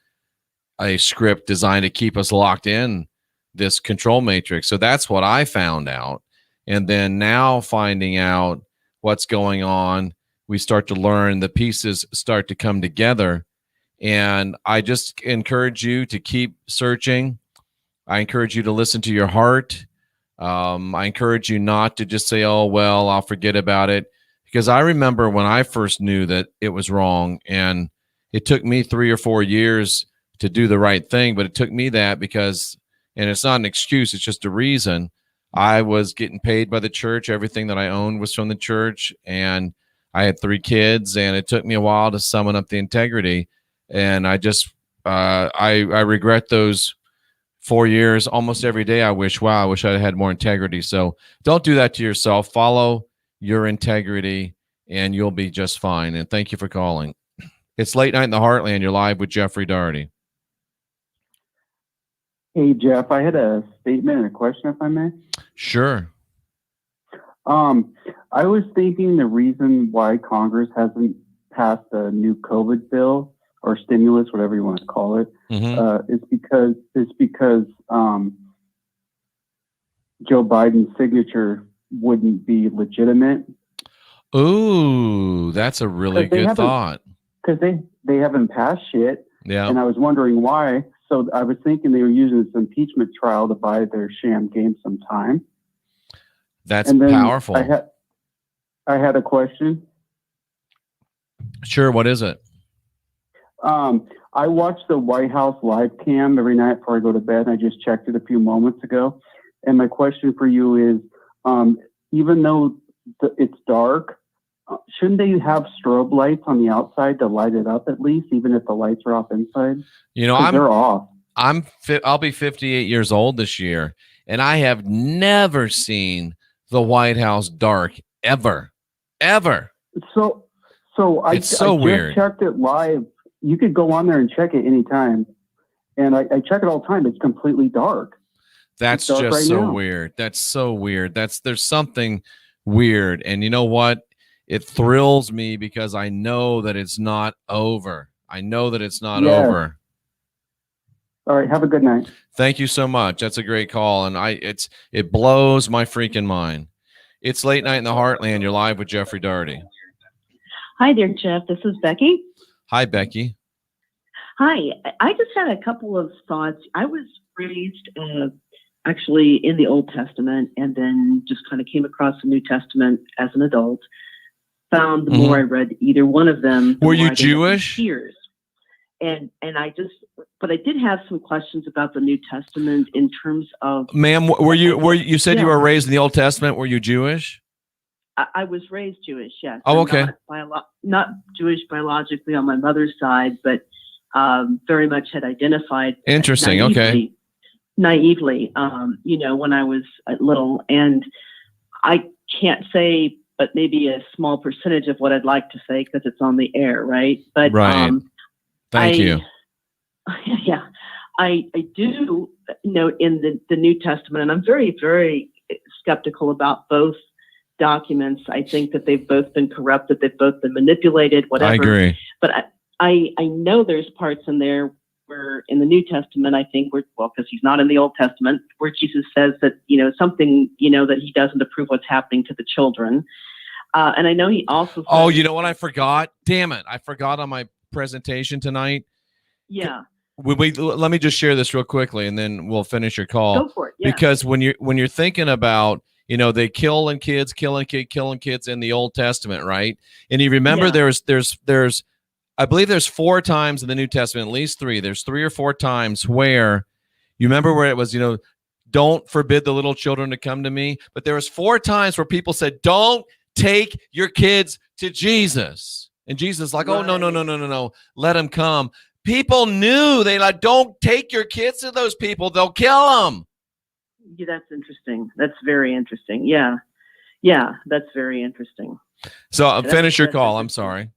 a script designed to keep us locked in this control matrix. So that's what I found out. And then now finding out what's going on, we start to learn, the pieces start to come together. And I just encourage you to keep searching. I encourage you to listen to your heart. I encourage you not to just say, oh, well, I'll forget about it. Because I remember when I first knew that it was wrong, and it took me 3 or 4 years to do the right thing, but it took me that because, and it's not an excuse, it's just a reason. I was getting paid by the church. Everything that I owned was from the church, and I had 3 kids, and it took me a while to summon up the integrity. And I just, I regret those 4 years almost every day. I wish I had more integrity. So don't do that to yourself. Follow your integrity, and you'll be just fine. And thank you for calling. It's Late Night in the Heartland. You're live with Jeffrey Daugherty. Hey, Jeff, I had a statement and a question, if I may. Sure. I was thinking the reason why Congress hasn't passed a new COVID bill or stimulus, whatever you want to call it, is because Joe Biden's signature wouldn't be legitimate. Ooh, that's a really good thought. Because they haven't passed shit. Yeah. And I was wondering why. So I was thinking they were using this impeachment trial to buy their sham game some time. That's powerful. I had a question. Sure. What is it? I watch the White House live cam every night before I go to bed. And I just checked it a few moments ago. And my question for you is, even though it's dark, shouldn't they have strobe lights on the outside to light it up at least, even if the lights are off inside? You know, they're off. I'll be 58 years old this year, and I have never seen the White House dark ever. So I just checked it live. You could go on there and check it anytime, and I check it all the time. It's completely dark. That's dark just right so now. weird. That's so weird. There's something weird, and you know what? It thrills me because I know that it's not over. Over. All right. Have a good night. Thank you so much. That's a great call. And it blows my freaking mind. It's Late Night in the Heartland. You're live with Jeffrey Daugherty. Hi there, Jeff. This is Becky. Hi, Becky. Hi. I just had a couple of thoughts. I was raised actually in the Old Testament, and then just kind of came across the New Testament as an adult. Found the more I read either one of them. Were you Jewish? But I did have some questions about the New Testament in terms of. Ma'am, you said you were raised in the Old Testament. Were you Jewish? I was raised Jewish, yes. Oh, okay. Not Jewish biologically on my mother's side, but very much had identified. Interesting. naively. Okay. naively, when I was little, and I can't say, but maybe a small percentage of what I'd like to say because it's on the air, right? But right. Thank you. Yeah, I do note in the New Testament, and I'm very, very skeptical about both documents. I think that they've both been corrupted, they've both been manipulated, whatever. I agree. But I know there's parts in there where in the New Testament, I think because he's not in the Old Testament, where Jesus says that, something, that he doesn't approve what's happening to the children. And I know he also says, oh, you know what I forgot? Damn it. I forgot on my presentation tonight. Yeah. Let me just share this real quickly and then we'll finish your call. Go for it. Yeah. Because when you're thinking about, they killing kids in the Old Testament, right? And you remember there's I believe there's 4 times in the New Testament, at least 3. There's 3 or 4 times where you remember where it was, don't forbid the little children to come to me. But there was 4 times where people said, don't take your kids to Jesus. And Jesus is like, oh, no. Let them come. People knew. They like, don't take your kids to those people. They'll kill them. Yeah, that's interesting. That's very interesting. Yeah. Yeah, that's very interesting. So finish your call. I'm sorry.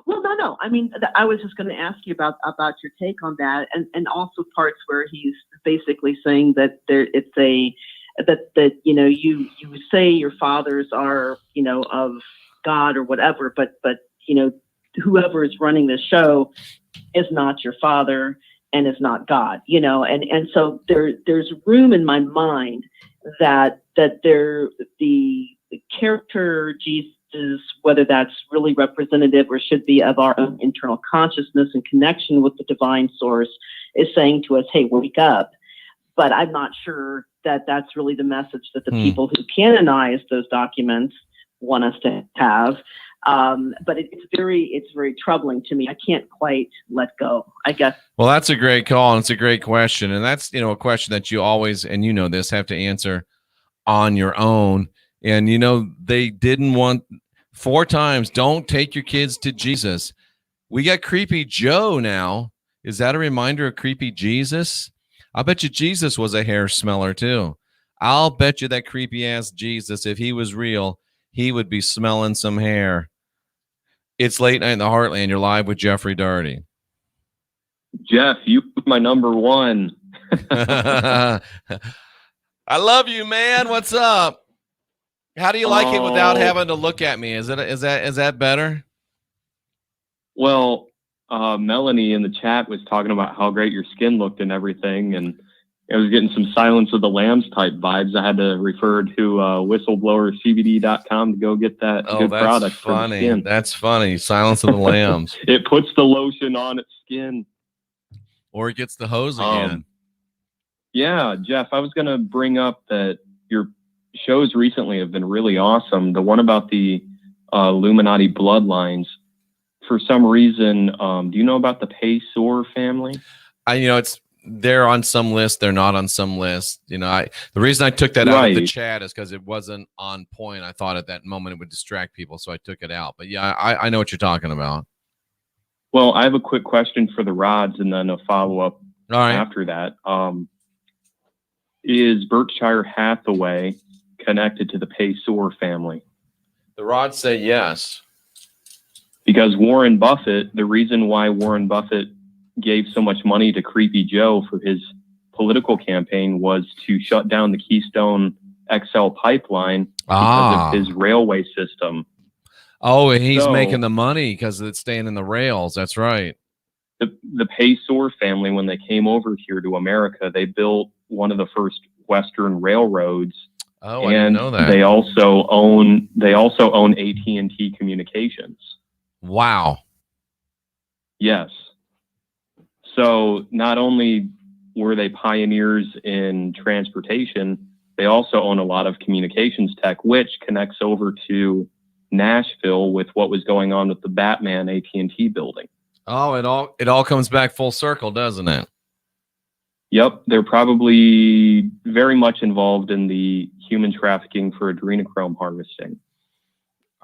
Well, no. I mean, I was just going to ask you about your take on that, and also parts where he's basically saying that you say your fathers are of God or whatever, but whoever is running the show is not your father and is not God, and so there's room in my mind that the character Jesus, whether that's really representative or should be of our own internal consciousness and connection with the divine source, is saying to us, hey, wake up. But I'm not sure that that's really the message that the people who canonize those documents want us to have. But it's very troubling to me. I can't quite let go, I guess. Well, that's a great call, and it's a great question. And that's, a question that you always, and this, have to answer on your own. And, they didn't want 4 times, don't take your kids to Jesus. We got Creepy Joe now. Is that a reminder of Creepy Jesus? I bet you Jesus was a hair smeller too. I'll bet you that creepy ass Jesus, if he was real, he would be smelling some hair. It's Late Night in the Heartland. You're live with Jeffrey Daugherty. Jeff, you my number 1. I love you, man. What's up? How do you like it without having to look at me? Is that better? Well, Melanie in the chat was talking about how great your skin looked and everything, and I was getting some Silence of the Lambs type vibes. I had to refer to whistleblowercbd.com to go get that good product for the skin. That's funny. Silence of the Lambs. It puts the lotion on its skin. Or it gets the hose again. Yeah, Jeff, I was going to bring up that your shows recently have been really awesome. The one about the Illuminati bloodlines. For some reason, do you know about the Paysor family? They're on some list. They're not on some list. The reason I took that out of the chat is because it wasn't on point. I thought at that moment it would distract people, so I took it out. But yeah, I know what you're talking about. Well, I have a quick question for the Rods and then a follow-up after that. Is Berkshire Hathaway connected to the Paysor family? The Rods say yes. Because Warren Buffett, the reason why Warren Buffett gave so much money to Creepy Joe for his political campaign was to shut down the Keystone XL pipeline because of his railway system. Oh, and he's making the money because it's staying in the rails. That's right. The Paysor family, when they came over here to America, they built one of the first Western railroads. Oh, I didn't know that. They also own AT&T Communications. Wow. Yes. So not only were they pioneers in transportation, they also own a lot of communications tech, which connects over to Nashville with what was going on with the Batman AT&T building. Oh, it all comes back full circle, doesn't it? Yep. They're probably very much involved in the human trafficking for adrenochrome harvesting.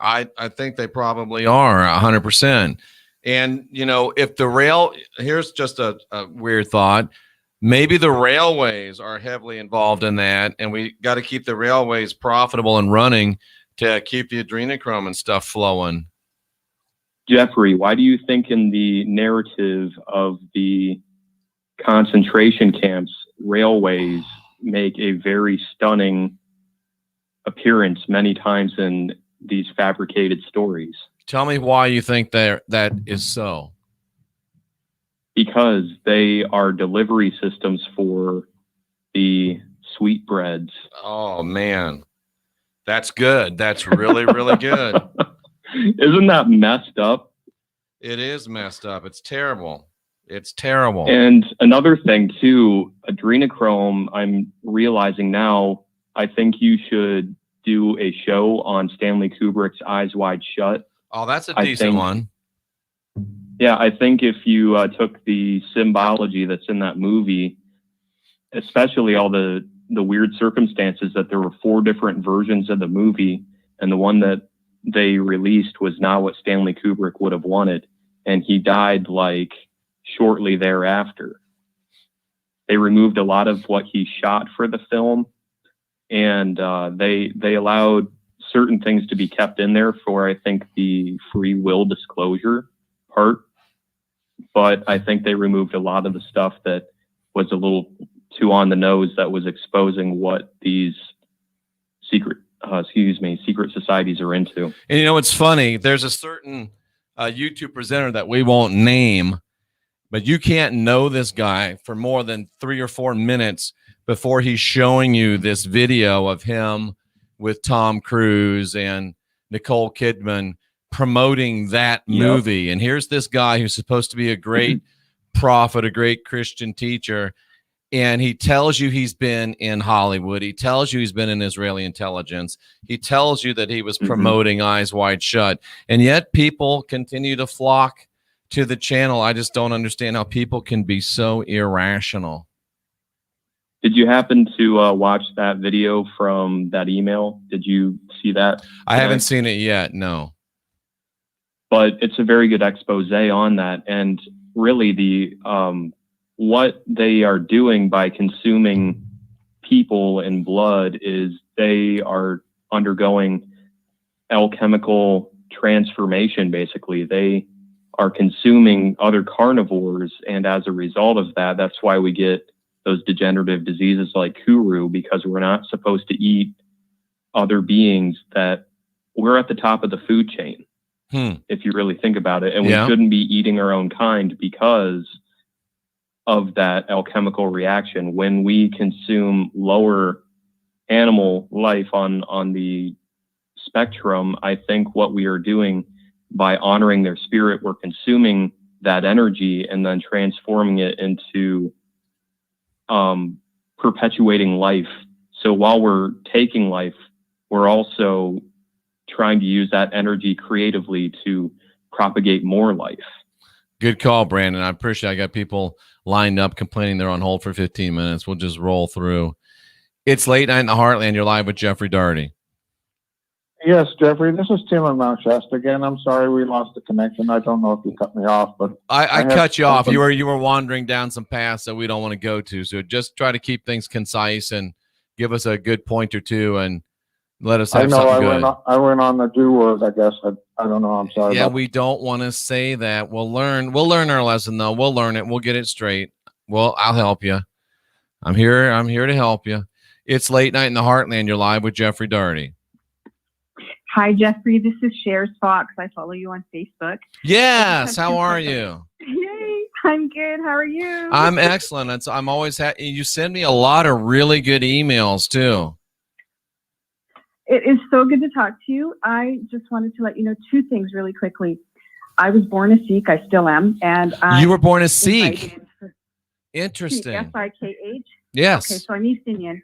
I think they probably are 100%. And, if the rail, here's just a weird thought. Maybe the railways are heavily involved in that, and we got to keep the railways profitable and running to keep the adrenochrome and stuff flowing. Jeffrey, why do you think in the narrative of the concentration camps, railways make a very stunning appearance many times in these fabricated stories? Tell me why you think that is so. Because they are delivery systems for the sweetbreads. Oh, man. That's good. That's really, really good. Isn't that messed up? It is messed up. It's terrible. It's terrible. And another thing, too, adrenochrome, I'm realizing now, I think you should do a show on Stanley Kubrick's Eyes Wide Shut. Oh, that's a decent one. Yeah, I think if you took the symbology that's in that movie, especially all the weird circumstances that there were 4 different versions of the movie, and the one that they released was not what Stanley Kubrick would have wanted, and he died like shortly thereafter. They removed a lot of what he shot for the film, and they allowed certain things to be kept in there for, I think, the free will disclosure part. But I think they removed a lot of the stuff that was a little too on the nose, that was exposing what these secret societies are into. And you know, it's funny. There's a certain YouTube presenter that we won't name, but you can't know this guy for more than 3 or 4 minutes before he's showing you this video of him with Tom Cruise and Nicole Kidman promoting that movie. And here's this guy who's supposed to be a great prophet, a great Christian teacher. And he tells you he's been in Hollywood. He tells you he's been in Israeli intelligence. He tells you that he was promoting Eyes Wide Shut. And yet people continue to flock to the channel. I just don't understand how people can be so irrational. Did you happen to watch that video from that email? Did you see that? I haven't seen it yet, no. But it's a very good expose on that. And really the what they are doing by consuming people and blood is they are undergoing alchemical transformation, basically. They are consuming other carnivores, and as a result of that, that's why we get those degenerative diseases like Kuru, because we're not supposed to eat other beings that we're at the top of the food chain. If you really think about it. And we shouldn't be eating our own kind because of that alchemical reaction. When we consume lower animal life on the spectrum, I think what we are doing by honoring their spirit, we're consuming that energy and then transforming it into perpetuating life. So while we're taking life, we're also trying to use that energy creatively to propagate more life. Good call, Brandon. I appreciate it. I got people lined up complaining they're on hold for 15 minutes. We'll just roll through. It's Late Night in the Heartland. You're live with Jeffrey Daugherty. Yes, Jeffrey, this is Tim in Mount Shasta again. I'm sorry we lost the connection. I don't know if you cut me off, but I cut you off. You were wandering down some paths that we don't want to go to. So just try to keep things concise and give us a good point or two and let us have something good. I went on the do word, I guess. I don't know. I'm sorry. Yeah, we don't want to say that. We'll learn our lesson though. We'll learn it. We'll get it straight. Well, I'll help you. I'm here to help you. It's Late Night in the Heartland. You're live with Jeffrey Daugherty. Hi, Jeffrey. This is Shares Fox. I follow you on Facebook. Yes. How are you? Yay. I'm good. How are you? I'm excellent. I'm always happy. You send me a lot of really good emails too. It is so good to talk to you. I just wanted to let you know 2 things really quickly. I was born a Sikh. I still am. And you were born a Sikh. Interesting. S-I-K-H. Yes. Okay, so I'm East Indian.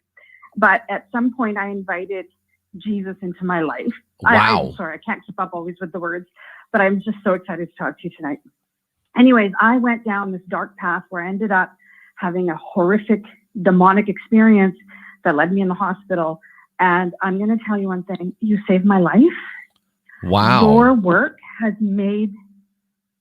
But at some point, I invited Jesus into my life. Wow. I'm sorry, I can't keep up always with the words, but I'm just so excited to talk to you tonight. Anyways, I went down this dark path where I ended up having a horrific demonic experience that led me in the hospital. And I'm going to tell you one thing. You saved my life. Wow. Your work has made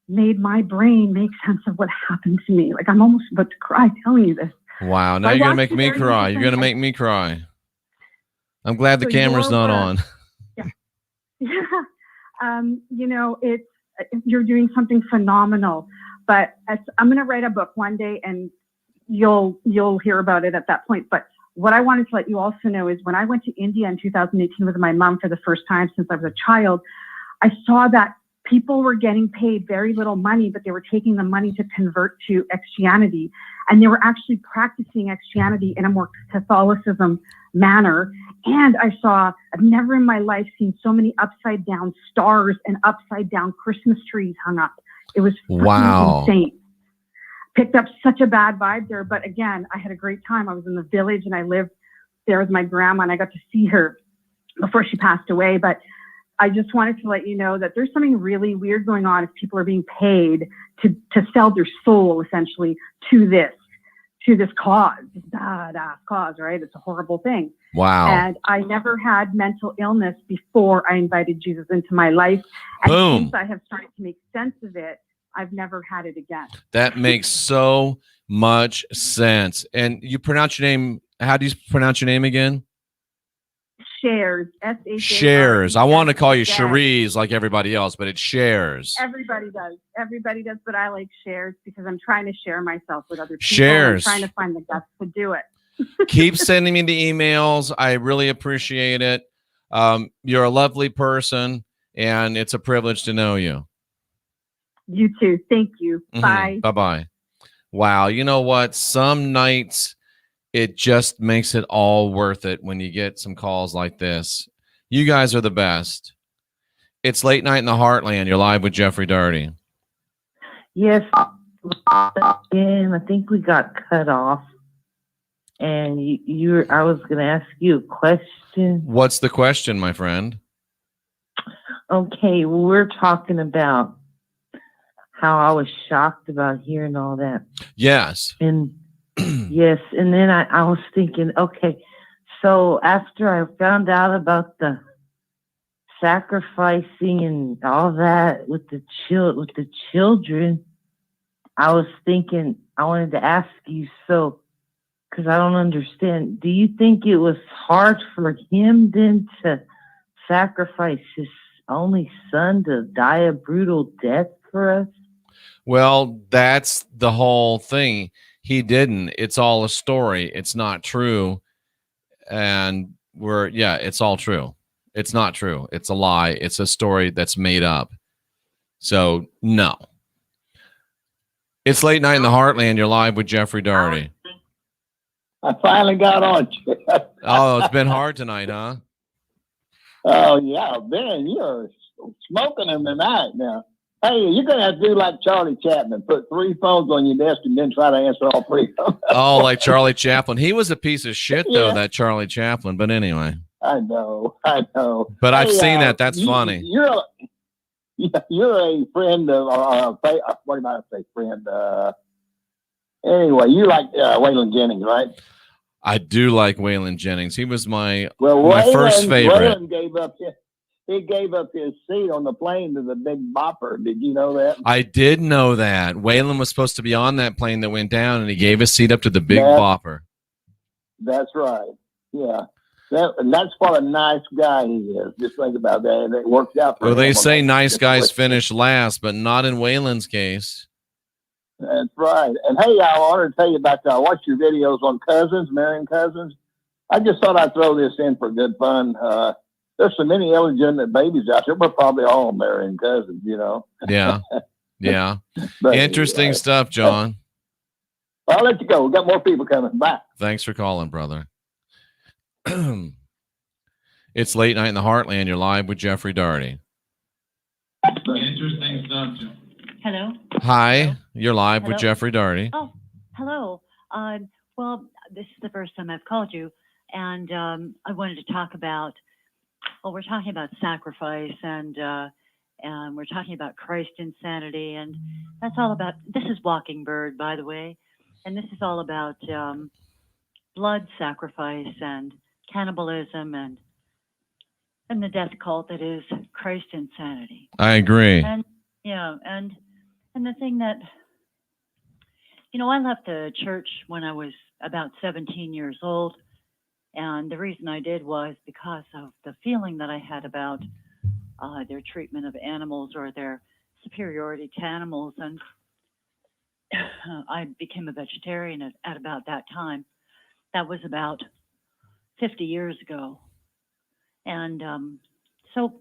my brain make sense of what happened to me. Like, I'm almost about to cry telling you this. Wow. Now I you're going to watched make me it very cry. You're going to different. make me cry. I'm glad the So camera's not you're, on. you know, you're doing something phenomenal. But I'm going to write a book one day, and you'll hear about it at that point. But what I wanted to let you also know is when I went to India in 2018 with my mom for the first time since I was a child, I saw that people were getting paid very little money, but they were taking the money to convert to Christianity. And they were actually practicing Christianity in a more Catholicism manner. And I've never in my life seen so many upside down stars and upside down Christmas trees hung up. It was Wow. insane. Picked up such a bad vibe there. But again, I had a great time. I was in the village and I lived there with my grandma, and I got to see her before she passed away. But I just wanted to let you know that there's something really weird going on if people are being paid to sell their soul essentially to this cause, this badass cause, right? It's a horrible thing. Wow. And I never had mental illness before I invited Jesus into my life. And Boom. since I have started to make sense of it, I've never had it again. That makes so much sense. And you pronounce your name. How do you pronounce your name again? Shares. S-H-A-R-E-S. Shares. I want to call you Cherise like everybody else, but it's Shares. Everybody does, but I like shares because I'm trying to share myself with other people. Shares. I'm trying to find the guts to do it. Keep sending me the emails. I really appreciate it. You're a lovely person, and it's a privilege to know you. You too. Thank you. Bye. Bye-bye. Wow. You know what? Some nights it just makes it all worth it when you get some calls like this. You guys are the best. It's Late Night in the Heartland. You're live with Jeffrey Daugherty. Yes, again, I think we got cut off. And I was going to ask you a question. What's the question, my friend? Okay, well, we're talking about how I was shocked about hearing all that. Yes. And yes, and then I was thinking, okay, so after I found out about the sacrificing and all that with the children, I was thinking, I wanted to ask you, so, because I don't understand, do you think it was hard for him then to sacrifice his only son to die a brutal death for us? Well, that's the whole thing. He didn't. It's all a story. It's not true. And it's all true. It's not true. It's a lie. It's a story that's made up. So, no. It's Late Night in the Heartland. You're live with Jeffrey Daugherty. I finally got on. Oh, it's been hard tonight, huh? Oh, yeah, Ben, you're smoking them tonight now. Hey, you're going to have to do like Charlie Chaplin, put 3 phones on your desk and then try to answer all 3 of them. Oh, like Charlie Chaplin. He was a piece of shit, though, Yeah. that Charlie Chaplin. But anyway. I know. But I've Hey, seen that. That's funny. You're a friend of, what did I say, friend? Anyway, you like Waylon Jennings, right? I do like Waylon Jennings. He was my Waylon, first favorite. Waylon gave up his seat on the plane to the Big Bopper. Did you know that? I did know that. Waylon was supposed to be on that plane that went down, and he gave his seat up to the Big Bopper. That's right. Yeah. And that's what a nice guy he is. Just think about that. And it worked out for Well, they him. say nice guys finish last, but not in Waylon's case. That's right. And hey, I wanted to tell you about I watched your videos on cousins, marrying cousins. I just thought I'd throw this in for good fun. There's so many illegitimate babies out there. We're probably all marrying cousins, you know. Yeah. Yeah. But, Interesting stuff, John. I'll let you go. We've got more people coming. Bye. Thanks for calling, brother. It's Late Night in the Heartland. You're live with Jeffrey Daugherty. Interesting stuff, John. Hello. Hi, you're live with Hello? Jeffrey Daugherty. Oh, hello. Well, this is the first time I've called you, and I wanted to talk about. Well, we're talking about sacrifice, and we're talking about Christ insanity, and that's all about. This is Walking Bird, by the way, and this is all about blood sacrifice and cannibalism and the death cult that is Christ insanity. I agree. And yeah, and the thing that I left the church when I was about 17 years old. And the reason I did was because of the feeling that I had about their treatment of animals or their superiority to animals. And I became a vegetarian at about that time. That was about 50 years ago. And so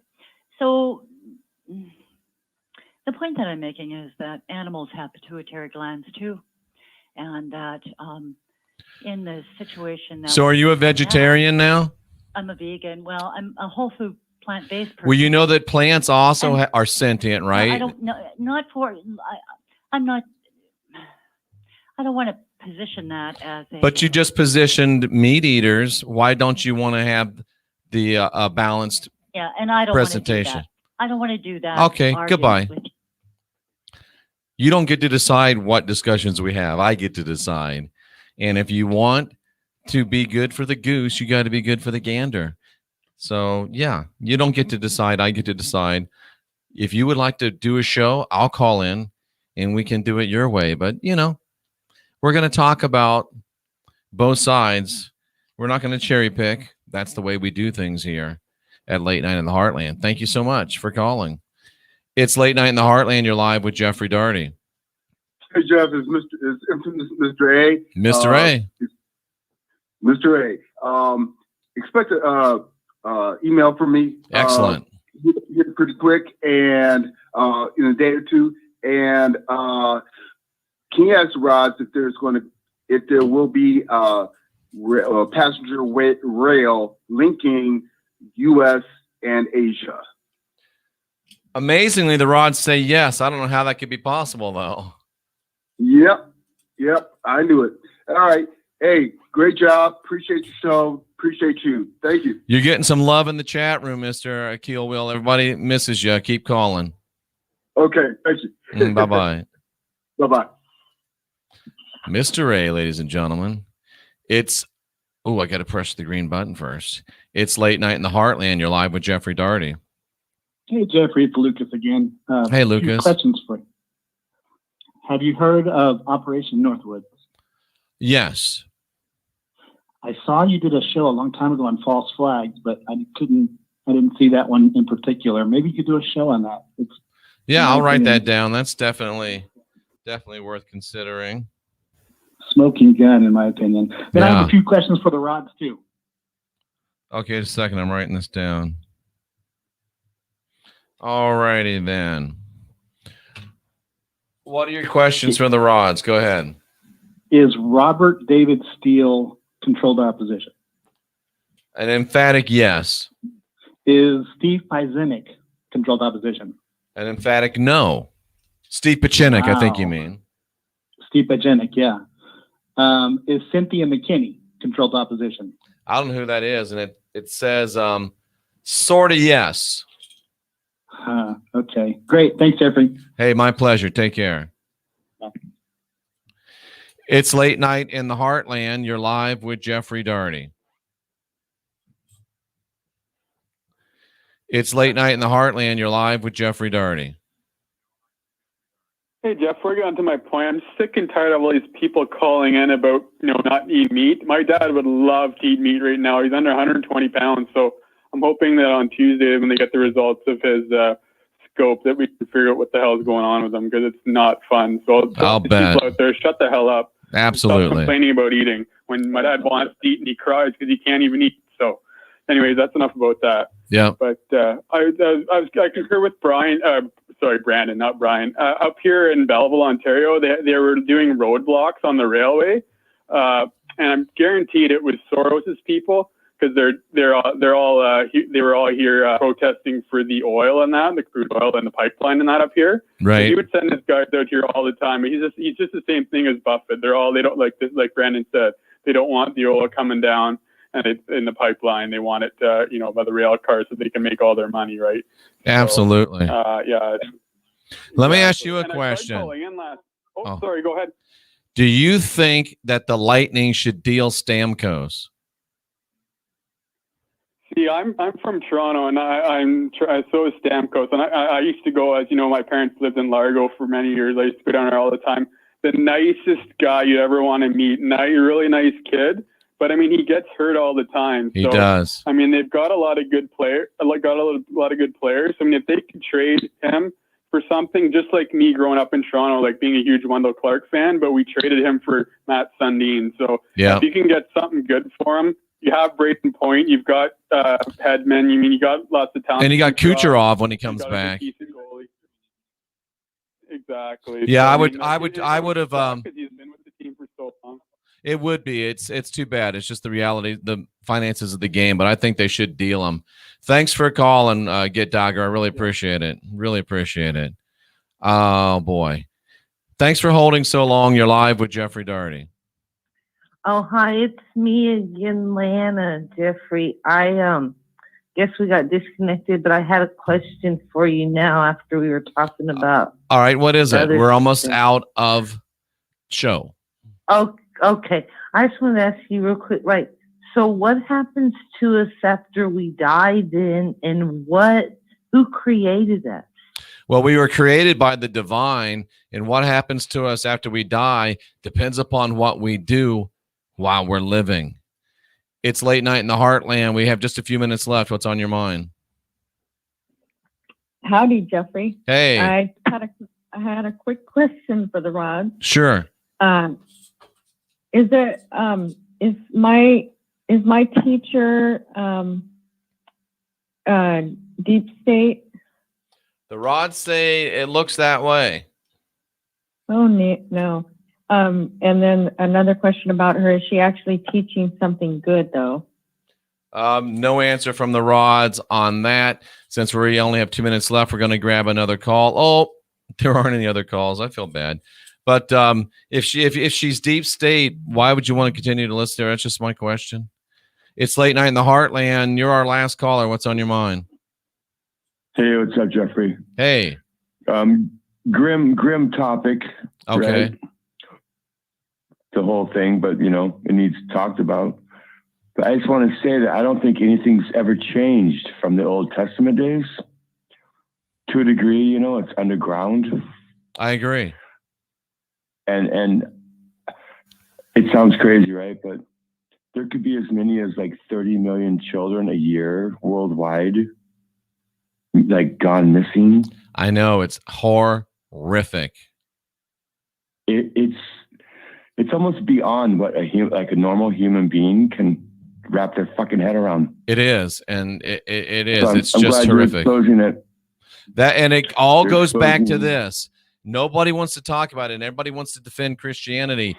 the point that I'm making is that animals have pituitary glands too. And that in the situation that... So are you a vegetarian now? I'm a vegan. Well, I'm a whole food plant-based person. Well, you know that plants also are sentient, right? I don't know, not for... I'm not... I don't want to position that as a... But you just positioned meat eaters. Why don't you want to have the balanced Yeah, and I don't presentation? Want to do that. I don't want to do that. Okay, goodbye. You don't get to decide what discussions we have. I get to decide. And if you want to be good for the goose, you got to be good for the gander. So, yeah, you don't get to decide. I get to decide. If you would like to do a show, I'll call in and we can do it your way. But, we're going to talk about both sides. We're not going to cherry pick. That's the way we do things here at Late Night in the Heartland. Thank you so much for calling. It's Late Night in the Heartland. You're live with Jeffrey Daugherty. Hey, Jeff, it's Mr. A. Mr. A. Mr. A. Expect an email from me. Excellent. Get pretty quick and in a day or two. And can you ask Rods if there will be passenger rail linking U.S. and Asia? Amazingly, the rods say yes. I don't know how that could be possible, though. Yep. I knew it. All right. Hey, great job. Appreciate your show. Appreciate you. Thank you. You're getting some love in the chat room, Mr. Akil Will. Everybody misses you. Keep calling. Okay. Thank you. Bye-bye. Bye-bye. Mr. A, ladies and gentlemen. It's, I got to press the green button first. It's Late Night in the Heartland. You're live with Jeffrey Daugherty. Hey, Jeffrey, it's Lucas again. Hey, A few Lucas. questions for you. Have you heard of Operation Northwood? Yes. I saw you did a show a long time ago on false flags, but I didn't see that one in particular. Maybe you could do a show on that. Yeah, I'll write that down. That's definitely worth considering. Smoking gun, in my opinion. Then I have a few questions for the rods, too. Okay, just a second. I'm writing this down. All righty, then. What are your questions for the rods? Go ahead. Is Robert David Steele controlled opposition? An emphatic yes. Is Steve Pajzenik controlled opposition? An emphatic no. Steve Pachinik, I think you mean. Steve Pajzenik, yeah. Is Cynthia McKinney controlled opposition? I don't know who that is, and it says sort of yes. Okay, great. Thanks, Jeffrey. Hey, my pleasure. Take care. Bye. It's Late Night in the Heartland. You're live with Jeffrey Daugherty. It's Late Night in the Heartland. You're live with Jeffrey Daugherty. Hey, Jeff, we're getting to my point. I'm sick and tired of all these people calling in about, not eating meat. My dad would love to eat meat right now. He's under 120 pounds, so I'm hoping that on Tuesday when they get the results of his scope that we can figure out what the hell is going on with him, because it's not fun. So I'll bet. People out there, shut the hell up. Absolutely. Stop complaining about eating. When my dad wants to eat and he cries because he can't even eat. So anyways, that's enough about that. Yeah. But I concur with Brandon, not Brian. Up here in Belleville, Ontario, they were doing roadblocks on the railway, and I'm guaranteed it was Soros's people, because they were all here protesting for the oil and that, the crude oil and the pipeline and that up here. Right. So he would send his guys out here all the time. But he's just the same thing as Buffett. They don't like this, like Brandon said. They don't want the oil coming down and it's in the pipeline. They want it, by the rail car so they can make all their money, right? Absolutely. So, yeah. Let me ask you a And I tried question. calling in last. Sorry, go ahead. Do you think that the Lightning should deal Stamkos? See, I'm from Toronto, and so is Stamkos, and I used to go, as you know, my parents lived in Largo for many years. I used to go down there all the time. the nicest guy you ever want to meet. Really nice kid. But I mean, he gets hurt all the time. He does. I mean, they've got a lot of good players. I mean, if they could trade him for something, just like me growing up in Toronto, like being a huge Wendell Clark fan, but we traded him for Matt Sundin. So Yeah. if you can get something good for him, you have Brayden Point, you've got Hedman. I mean, you got lots of talent. And you got Kucherov when he comes got a back. decent goalie. Exactly. Yeah, So, I would have. because he's been with the team for so long. It would be. It's too bad. It's just the reality, the finances of the game. But I think they should deal him. Thanks for calling, Get Dogger. I really appreciate it. Really appreciate it. Oh boy, thanks for holding so long. You're live with Jeffrey Daugherty. Oh, hi, it's me again, Lana, Jeffrey. I guess we got disconnected, but I had a question for you now after we were talking about. All right, what is it? other We're almost things. out of show. Oh, okay. I just want to ask you real quick, right? So what happens to us after we die then, and who created us? Well, we were created by the divine, and what happens to us after we die depends upon what we do while we're living. It's late night in the heartland. We have just a few minutes left. What's on your mind? Howdy, Jeffrey. Hey. I had a quick question for the Rod. Sure. Is my teacher deep state? The rods say it looks that way. Oh no. And then another question about her: is she actually teaching something good though? No answer from the rods on that. Since we only have 2 minutes left, we're going to grab another call. Oh, there aren't any other calls. I feel bad. But if she's deep state, why would you want to continue to listen to her? That's just my question. It's late night in the heartland. You're our last caller. What's on your mind? Hey, what's up, Jeffrey? Hey. Grim topic. Okay. Right? The whole thing, but it needs talked about. But I just want to say that I don't think anything's ever changed from the Old Testament days. To a degree, it's underground. I agree. And it sounds crazy, right? But there could be as many as like 30 million children a year worldwide, like gone missing. I know, it's horrific. It's almost beyond what a normal human being can wrap their fucking head around. It is, and it is. So it's I'm just glad you're horrific. exposing it. And it all You're goes back to exposing- this. Nobody wants to talk about it, and everybody wants to defend Christianity.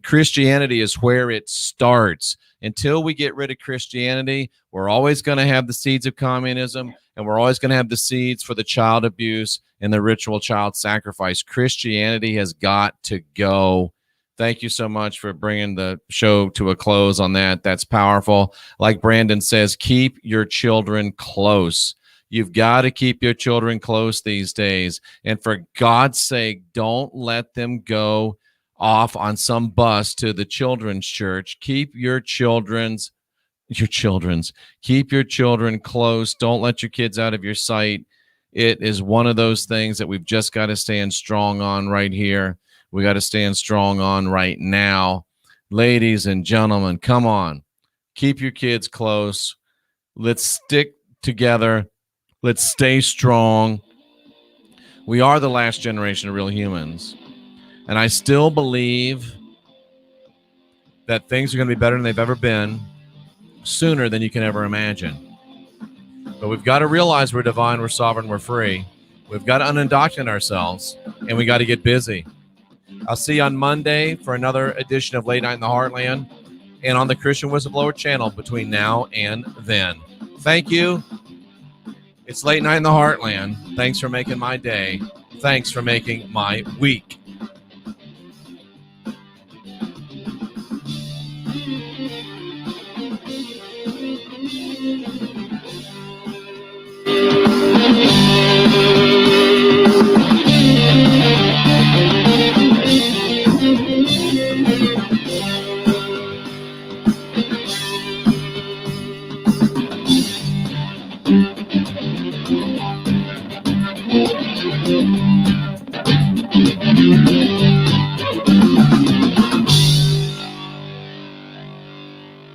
Christianity is where it starts. Until we get rid of Christianity, we're always going to have the seeds of communism, and we're always going to have the seeds for the child abuse and the ritual child sacrifice. Christianity has got to go. Thank you so much for bringing the show to a close on that. That's powerful. Like Brandon says, keep your children close. You've got to keep your children close these days. And for God's sake, don't let them go off on some bus to the children's church. Keep your children close. Don't let your kids out of your sight. It is one of those things that we've just got to stand strong on right here. We got to stand strong on right now. Ladies and gentlemen, come on. Keep your kids close. Let's stick together. Let's stay strong. We are the last generation of real humans. And I still believe that things are going to be better than they've ever been sooner than you can ever imagine. But we've got to realize we're divine, we're sovereign, we're free. We've got to unindoctrinate ourselves, and we got to get busy. I'll see you on Monday for another edition of Late Night in the Heartland and on the Christian Whistleblower channel between now and then. Thank you. It's Late Night in the Heartland. Thanks for making my day. Thanks for making my week. Thank you.